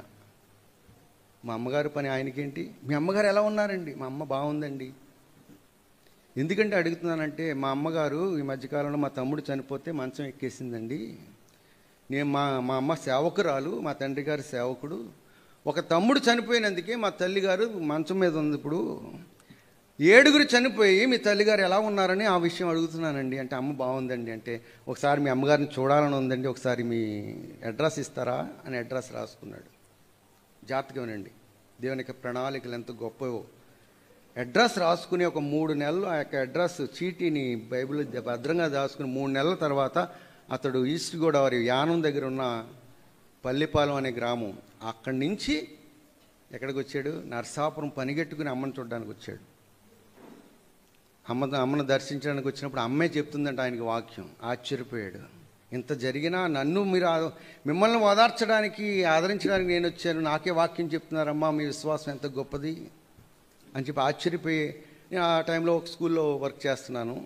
మా అమ్మగారు పని ఆయనకేంటి? మీ అమ్మగారు ఎలా ఉన్నారండి? మా అమ్మ బాగుందండి. ఎందుకంటే అడుగుతున్నానంటే, మా అమ్మగారు ఈ మధ్యకాలంలో మా తమ్ముడు చనిపోతే మంచం ఎక్కేసిందండి. నేను మా అమ్మ సేవకురాలు, మా తండ్రి గారు సేవకుడు. ఒక తమ్ముడు చనిపోయినందుకే మా తల్లిగారు మంచం మీద ఉంది. ఇప్పుడు 7 చనిపోయి మీ తల్లిగారు ఎలా ఉన్నారని ఆ విషయం అడుగుతున్నానండి. అంటే అమ్మ బాగుందండి. అంటే ఒకసారి మీ అమ్మగారిని చూడాలని ఉందండి, ఒకసారి మీ అడ్రస్ ఇస్తారా అని అడ్రస్ రాసుకున్నాడు. జాగ్రత్తగా వినండి, దేవుని యొక్క ప్రణాళికలు ఎంత గొప్పవో. అడ్రస్ రాసుకుని ఒక 3 నెలలు ఆ యొక్క అడ్రస్ చీటీని బైబిల్ భద్రంగా దాచుకుని 3 నెలల తర్వాత అతడు ఈస్ట్ గోదావరి యానం దగ్గర ఉన్న పల్లిపాలెం అనే గ్రామం, అక్కడి నుంచి ఎక్కడికి వచ్చాడు? నరసాపురం పనిగట్టుకుని అమ్మని చూడడానికి వచ్చాడు. అమ్మను దర్శించడానికి వచ్చినప్పుడు అమ్మే చెప్తుందంట ఆయనకి వాక్యం. ఆశ్చర్యపోయాడు. ఇంత జరిగినా మిమ్మల్ని ఓదార్చడానికి, ఆదరించడానికి నేను వచ్చాను, నాకే వాక్యం చెప్తున్నారమ్మా, మీ విశ్వాసం ఎంత గొప్పది అని చెప్పి ఆశ్చర్యపోయి, నేను ఆ టైంలో ఒక స్కూల్లో వర్క్ చేస్తున్నాను,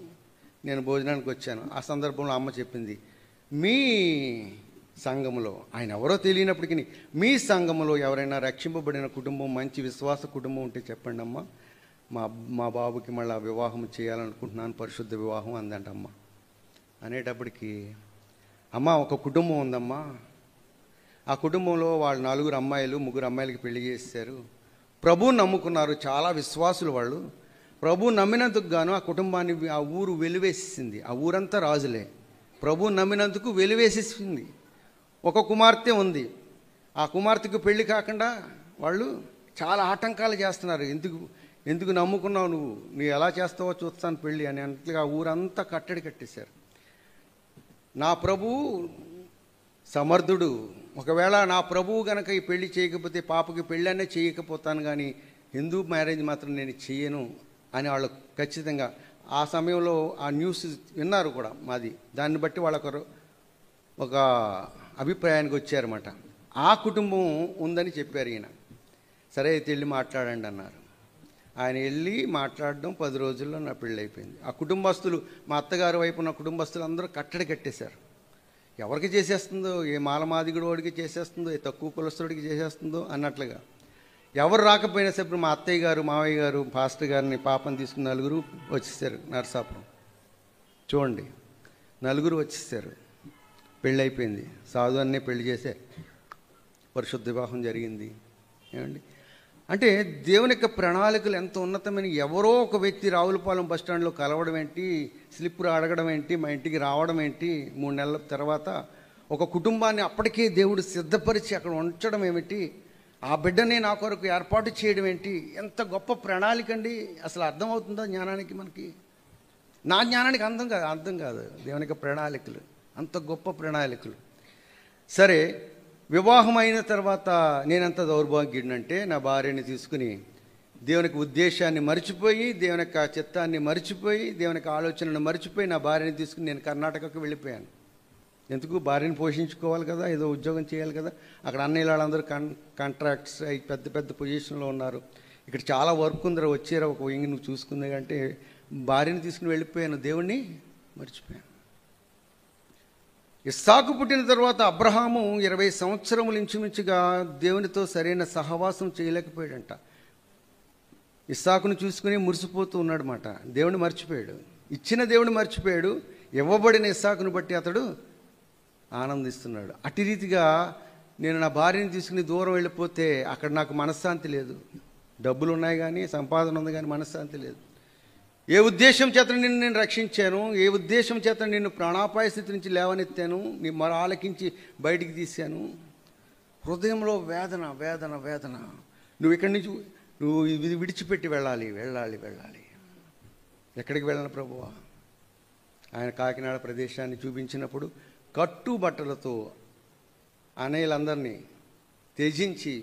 నేను భోజనానికి వచ్చాను. ఆ సందర్భంలో అమ్మ చెప్పింది, మీ సంఘములో, ఆయన ఎవరో తెలియనప్పటికీ మీ సంఘములో ఎవరైనా రక్షింపబడిన కుటుంబం, మంచి విశ్వాస కుటుంబం ఉంటే చెప్పండి అమ్మ, మా బాబుకి మళ్ళీ వివాహం చేయాలనుకుంటున్నాను, పరిశుద్ధ వివాహం అందంటమ్మ. అనేటప్పటికీ అమ్మ ఒక కుటుంబం ఉందమ్మా, ఆ కుటుంబంలో వాళ్ళు 4 అమ్మాయిలు, 3 అమ్మాయిలకి పెళ్లి చేశారు, ప్రభువుని నమ్ముకున్నారు, చాలా విశ్వాసులు వాళ్ళు. ప్రభువు నమ్మినందుకు గాను ఆ కుటుంబాన్ని ఆ ఊరు వెలివేసింది. ఆ ఊరంతా రాజులే, ప్రభు నమ్మినందుకు వెలివేసేసింది. ఒక కుమార్తె ఉంది. ఆ కుమార్తెకు పెళ్లి కాకుండా వాళ్ళు చాలా ఆటంకాలు చేస్తున్నారు. ఎందుకు నమ్ముకున్నావు నువ్వు ఎలా చేస్తావో చూస్తాను పెళ్ళి అని అన్నట్లుగా ఊరంతా కట్టడి కట్టేశారు. నా ప్రభువు సమర్థుడు. ఒకవేళ నా ప్రభువు కనుక ఈ పెళ్లి చేయకపోతే పాపకి పెళ్ళనే చేయకపోతాను, కానీ హిందూ మ్యారేజ్ మాత్రం నేను చెయ్యను అని వాళ్ళు ఖచ్చితంగా ఆ సమయంలో ఆ న్యూస్ విన్నారు కూడా మాది. దాన్ని బట్టి వాళ్ళొకరు ఒక అభిప్రాయానికి వచ్చారన్నమాట. ఆ కుటుంబం ఉందని చెప్పారు ఈయన. సరే అయితే వెళ్ళి మాట్లాడండి అన్నారు. ఆయన వెళ్ళి మాట్లాడడం 10 రోజుల్లో నా పెళ్ళి అయిపోయింది. ఆ కుటుంబస్తులు, మా అత్తగారి వైపు ఉన్న కుటుంబస్తులు అందరూ కట్టడి కట్టేశారు. ఎవరికి చేసేస్తుందో, ఏ మాలమాదిగుడు వాడికి చేసేస్తుందో, ఏ తక్కువ కులస్తుడికి చేసేస్తుందో అన్నట్లుగా. ఎవరు రాకపోయినా సరే మా అత్తయ్య గారు, మావయ్య గారు, పాస్టర్ గారిని పాపని తీసుకుని 4 వచ్చేసారు నరసాపురం. చూడండి, 4 వచ్చేసారు. పెళ్ళి అయిపోయింది. సాధు అన్నే పెళ్లి చేసే పరిశుద్ధ వివాహం జరిగింది. ఏమండి అంటే దేవుని యొక్క ప్రణాళికలు ఎంత ఉన్నతమైన. ఎవరో ఒక వ్యక్తి రావులపాలెం బస్టాండ్లో కలవడం ఏంటి, స్లిప్ అడగడం ఏంటి, మా ఇంటికి రావడం ఏంటి, 3 నెలల తర్వాత ఒక కుటుంబాన్ని అప్పటికే దేవుడు సిద్ధపరిచి అక్కడ ఉంచడం ఏమిటి, ఆ బిడ్డని నా కొరకు ఏర్పాటు చేయడం ఏంటి, ఎంత గొప్ప ప్రణాళిక అండి. అసలు అర్థమవుతుందా జ్ఞానానికి? మనకి నా జ్ఞానానికి అర్థం కాదు దేవుని యొక్క ప్రణాళికలు, అంత గొప్ప ప్రణాళికలు. సరే, వివాహం అయిన తర్వాత నేనెంత దౌర్భాగ్యుడినంటే నా భార్యని తీసుకుని దేవునికి ఉద్దేశాన్ని మర్చిపోయి, దేవుని యొక్క చిత్తాన్ని మర్చిపోయి, దేవుని యొక్క ఆలోచనను మర్చిపోయి నా భార్యని తీసుకుని నేను కర్ణాటకకు వెళ్ళిపోయాను. ఎందుకు? భార్యను పోషించుకోవాలి కదా, ఏదో ఉద్యోగం చేయాలి కదా. అక్కడ అన్నయ్య వాళ్ళందరూ కాంట్రాక్ట్స్ అయి పెద్ద పెద్ద పొజిషన్లో ఉన్నారు. ఇక్కడ చాలా వర్క్ ఉందరా, వచ్చారా ఒక వింగ్ నువ్వు చూసుకుంది అంటే భార్యని తీసుకుని వెళ్ళిపోయాను, దేవుణ్ణి మర్చిపోయాను. ఇస్సాకు పుట్టిన తర్వాత అబ్రహాము 20 సంవత్సరములు ఇంచుమించుగా దేవునితో సరైన సహవాసం చేయలేకపోయాడంట. ఇస్సాకును చూసుకుని మురిసిపోతూ ఉన్నాడు మాట. దేవుని మర్చిపోయాడు, ఇచ్చిన దేవుని మర్చిపోయాడు. ఇవ్వబడిన ఇస్సాకును బట్టి అతడు ఆనందిస్తున్నాడు. అటు రీతిగా నేను నా భార్యని తీసుకుని దూరం వెళ్ళిపోతే అక్కడ నాకు మనశ్శాంతి లేదు. డబ్బులు ఉన్నాయి కానీ, సంపాదన ఉంది కానీ మనశ్శాంతి లేదు. ఏ ఉద్దేశం చేత నిన్ను నేను రక్షించాను, ఏ ఉద్దేశం చేత నిన్ను ప్రాణాపాయ స్థితి నుంచి లేవనెత్తాను, నీ మొర ఆలకించి బయటికి తీశాను. హృదయంలో వేదన వేదన వేదన. నువ్వు ఇక్కడి నుంచి ఇది విడిచిపెట్టి వెళ్ళాలి. ఎక్కడికి వెళ్ళను ప్రభువా? ఆయన కాకినాడ ప్రదేశాన్ని చూపించినప్పుడు కట్టుబట్టలతో అన్నయ్యలందరినీ త్యజించి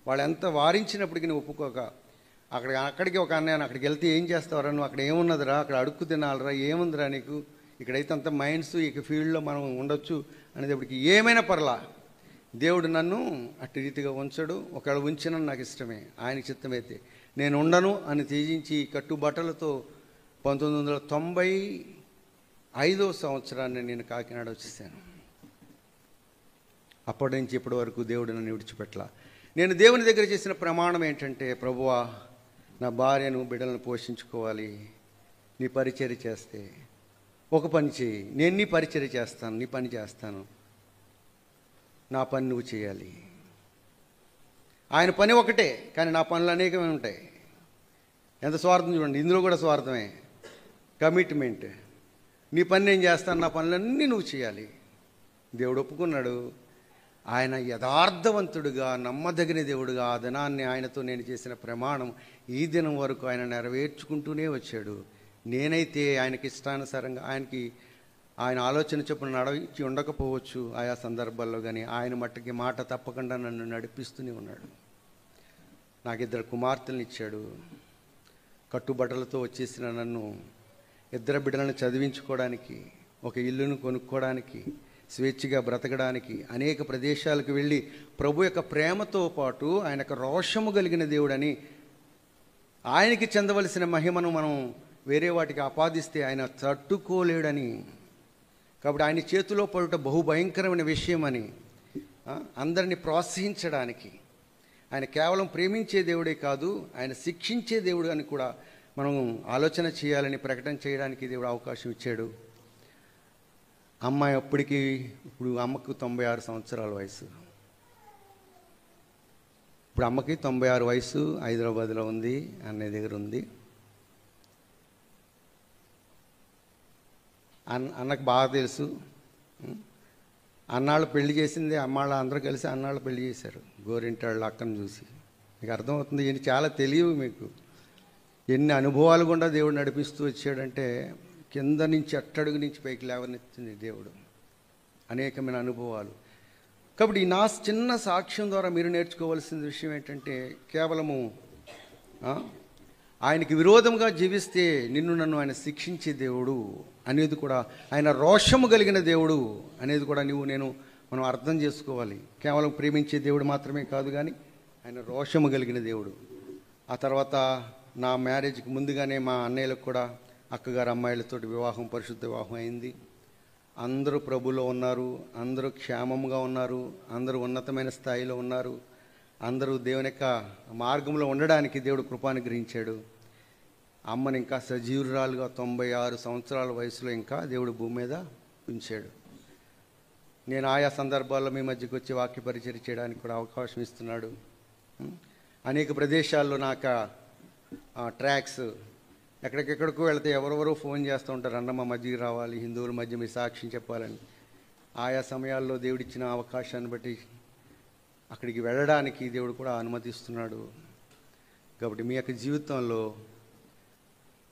వాళ్ళు ఎంత వారించినప్పటికీ ఒప్పుకోక అక్కడికి ఒక అన్నయ్య, అక్కడికి వెళ్తే ఏం చేస్తావురా నువ్వు, అక్కడ ఏమున్నదిరా, అక్కడ అడుక్కు తినాలరా, ఏముందిరా నీకు, ఇక్కడైతే అంత మైండ్స్ ఇక ఫీల్డ్లో మనం ఉండొచ్చు అనేటప్పటికి ఏమైనా పర్లా దేవుడు నన్ను అట్టి రీతిగా ఉంచడు. ఒకవేళ ఉంచిన నాకు ఇష్టమే, ఆయన చిత్తమైతే నేను ఉండను అని త్యజించి కట్టుబట్టలతో 1995వ సంవత్సరాన్ని నేను కాకినాడ వచ్చేసాను. అప్పటి నుంచి ఇప్పటి వరకు దేవుడు నన్ను విడిచిపెట్టలా. నేను దేవుని దగ్గర చేసిన ప్రమాణం ఏంటంటే, ప్రభువా నా భార్యను బిడ్డలను పోషించుకోవాలి, నీ పరిచర్య చేస్తే ఒక పని చేయి, నేను నీ పరిచర్య చేస్తాను, నీ పని చేస్తాను, నా పని నువ్వు చేయాలి. ఆయన పని ఒకటే కానీ నా పనులు అనేకమే ఉంటాయి. ఎంత స్వార్థం చూడండి, ఇందులో కూడా స్వార్థమే. కమిట్మెంట్, నీ పని నేను చేస్తాను, నా పనులన్నీ నువ్వు చేయాలి. దేవుడు ఒప్పుకున్నాడు. ఆయన యథార్థవంతుడుగా, నమ్మదగిన దేవుడుగా ఆ దినాన్ని ఆయనతో నేను చేసిన ప్రమాణం ఈ దినం వరకు ఆయన నెరవేర్చుకుంటూనే వచ్చాడు. నేనైతే ఆయనకి ఇష్టానుసారంగా ఆయన ఆలోచన చొప్పున నడిచి ఉండకపోవచ్చు ఆయా సందర్భాల్లో, కానీ ఆయన మట్టుకి మాట తప్పకుండా నన్ను నడిపిస్తూనే ఉన్నాడు. నాకు 2 కుమార్తెలను ఇచ్చాడు. కట్టుబట్టలతో వచ్చేసిన నన్ను 2 బిడ్డలను చదివించుకోవడానికి, ఒక ఇల్లును కొనుక్కోవడానికి, స్వేచ్ఛగా బ్రతకడానికి, అనేక ప్రదేశాలకు వెళ్ళి ప్రభు యొక్క ప్రేమతో పాటు ఆయన యొక్క రోషము కలిగిన దేవుడని, ఆయనకి చెందవలసిన మహిమను మనం వేరే వాటికి ఆపాదిస్తే ఆయన తట్టుకోలేడని, కాబట్టి ఆయన చేతిలో పడుట బహుభయంకరమైన విషయం అని అందరినీ ప్రోత్సహించడానికి, ఆయన కేవలం ప్రేమించే దేవుడే కాదు, ఆయన శిక్షించే దేవుడు అని కూడా మనం ఆలోచన చేయాలని ప్రకటన చేయడానికి దేవుడు అవకాశం ఇచ్చాడు. అమ్మాయి ఇప్పుడు అమ్మకు 96 సంవత్సరాల వయసు. ఇప్పుడు అమ్మకి 96 వయసు. హైదరాబాద్లో ఉంది, అన్నయ్య దగ్గర ఉంది. అన్నకు బాగా తెలుసు అన్నాళ్ళు పెళ్లి చేసింది అమ్మాళ్ళ అందరూ కలిసి అన్నాళ్ళు పెళ్లి చేశారు గోరింటాళ్ళ అక్కను చూసి. మీకు అర్థమవుతుంది, ఏంటి చాలా తెలియవు మీకు. ఎన్ని అనుభవాలు గుండా దేవుడు నడిపిస్తూ వచ్చాడంటే కింద నుంచి అట్టడుగు నుంచి పైకి లేవనెత్తింది దేవుడు, అనేకమైన అనుభవాలు. కాబట్టి నా చిన్న సాక్ష్యం ద్వారా మీరు నేర్చుకోవాల్సిన విషయం ఏంటంటే, కేవలము ఆయనకి విరోధంగా జీవిస్తే నిన్ను నన్ను ఆయన శిక్షించే దేవుడు అనేది కూడా, ఆయన రోషము కలిగిన దేవుడు అనేది కూడా మనం అర్థం చేసుకోవాలి. కేవలం ప్రేమించే దేవుడు మాత్రమే కాదు, కానీ ఆయన రోషము కలిగిన దేవుడు. ఆ తర్వాత నా మ్యారేజ్కి ముందుగానే మా అన్నయ్యలకు కూడా అక్కగారు అమ్మాయిలతోటి వివాహం, పరిశుద్ధ వివాహం అయింది. అందరూ ప్రభులో ఉన్నారు, అందరూ క్షేమంగా ఉన్నారు, అందరూ ఉన్నతమైన స్థాయిలో ఉన్నారు, అందరూ దేవుని యొక్క మార్గంలో ఉండడానికి దేవుడు కృపానుగ్రహించాడు. అమ్మని ఇంకా సజీవురాలుగా 96 సంవత్సరాల వయసులో ఇంకా దేవుడు భూమి మీద ఉంచాడు. నేను ఆయా సందర్భాల్లో మీ మధ్యకి వచ్చి వాక్య పరిచయం చేయడానికి కూడా అవకాశం ఇస్తున్నాడు. అనేక ప్రదేశాల్లో నాకు ట్రాక్స్ ఎక్కడికెక్కడికో వెళ్తే ఎవరెవరో ఫోన్ చేస్తూ ఉంటారు, అన్న మా మధ్యకి రావాలి, హిందువుల మధ్య మీ సాక్ష్యం చెప్పాలని. ఆయా సమయాల్లో దేవుడిచ్చిన అవకాశాన్ని బట్టి అక్కడికి వెళ్ళడానికి దేవుడు కూడా అనుమతిస్తున్నాడు. కాబట్టి మీ యొక్క జీవితంలో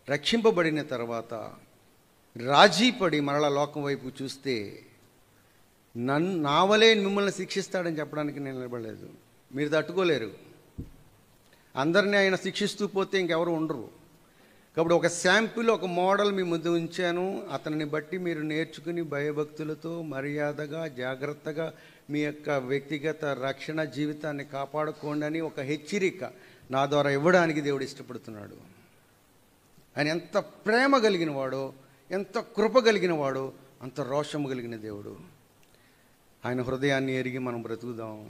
రక్షింపబడిన తర్వాత రాజీపడి మరలా లోకం వైపు చూస్తే నా వలే మిమ్మల్ని శిక్షిస్తాడని చెప్పడానికి నేను నిలబడలేదు. మీరు తట్టుకోలేరు. అందరినీ ఆయన శిక్షిస్తూ పోతే ఇంకెవరు ఉండరు. కాబట్టి ఒక శాంపిల్, ఒక మోడల్ మీ ముందు ఉంచాను. అతనిని బట్టి మీరు నేర్చుకుని భయభక్తులతో మర్యాదగా జాగ్రత్తగా మీ యొక్క వ్యక్తిగత రక్షణ జీవితాన్ని కాపాడుకోండి అని ఒక హెచ్చరిక నా ద్వారా ఇవ్వడానికి దేవుడు ఇష్టపడుతున్నాడు. ఆయన ఎంత ప్రేమ కలిగిన వాడో, ఎంత కృప కలిగిన వాడో, అంత రోషము కలిగిన దేవుడు. ఆయన హృదయాన్ని ఎరిగి మనం బ్రతుకుదాం.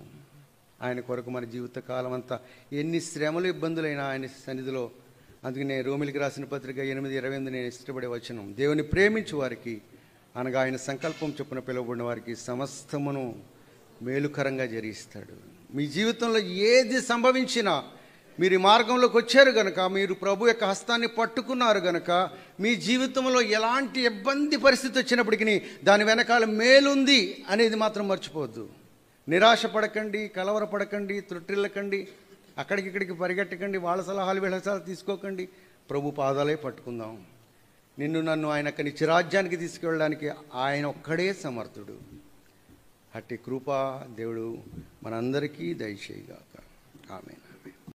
ఆయన కొరకు మన జీవితకాలం అంతా ఎన్ని శ్రమలు ఇబ్బందులైనా ఆయన సన్నిధిలో. అందుకనే రోమిలికి రాసిన పత్రిక 8:28 నేను ఇష్టపడే వచనం, దేవుని ప్రేమించు వారికి అనగా ఆయన సంకల్పం చొప్పున పిలువబడిన వారికి సమస్తమును మేలుకరంగా జరిగిస్తాడు. మీ జీవితంలో ఏది సంభవించినా మీరు ఈ మార్గంలోకి వచ్చారు కనుక, మీరు ప్రభు యొక్క హస్తాన్ని పట్టుకున్నారు కనుక, మీ జీవితంలో ఎలాంటి ఇబ్బంది పరిస్థితి వచ్చినప్పటికీ దాని వెనకాల మేలుంది అనేది మాత్రం మర్చిపోవద్దు. నిరాశ పడకండి, కలవరపడకండి, త్రుట్టిల్లకండి, అక్కడికిక్కడికి పరిగెట్టకండి, వాళ్ళ సలహాలు వీళ్ళ సలహాలు తీసుకోకండి. ప్రభు పాదాలే పట్టుకుందాం. నిన్ను నన్ను ఆయన నిత్యరాజ్యానికి తీసుకెళ్ళడానికి ఆయన ఒక్కడే సమర్థుడు. అట్టి కృప దేవుడు మనందరికీ దయచేయగాక. ఆమేన్.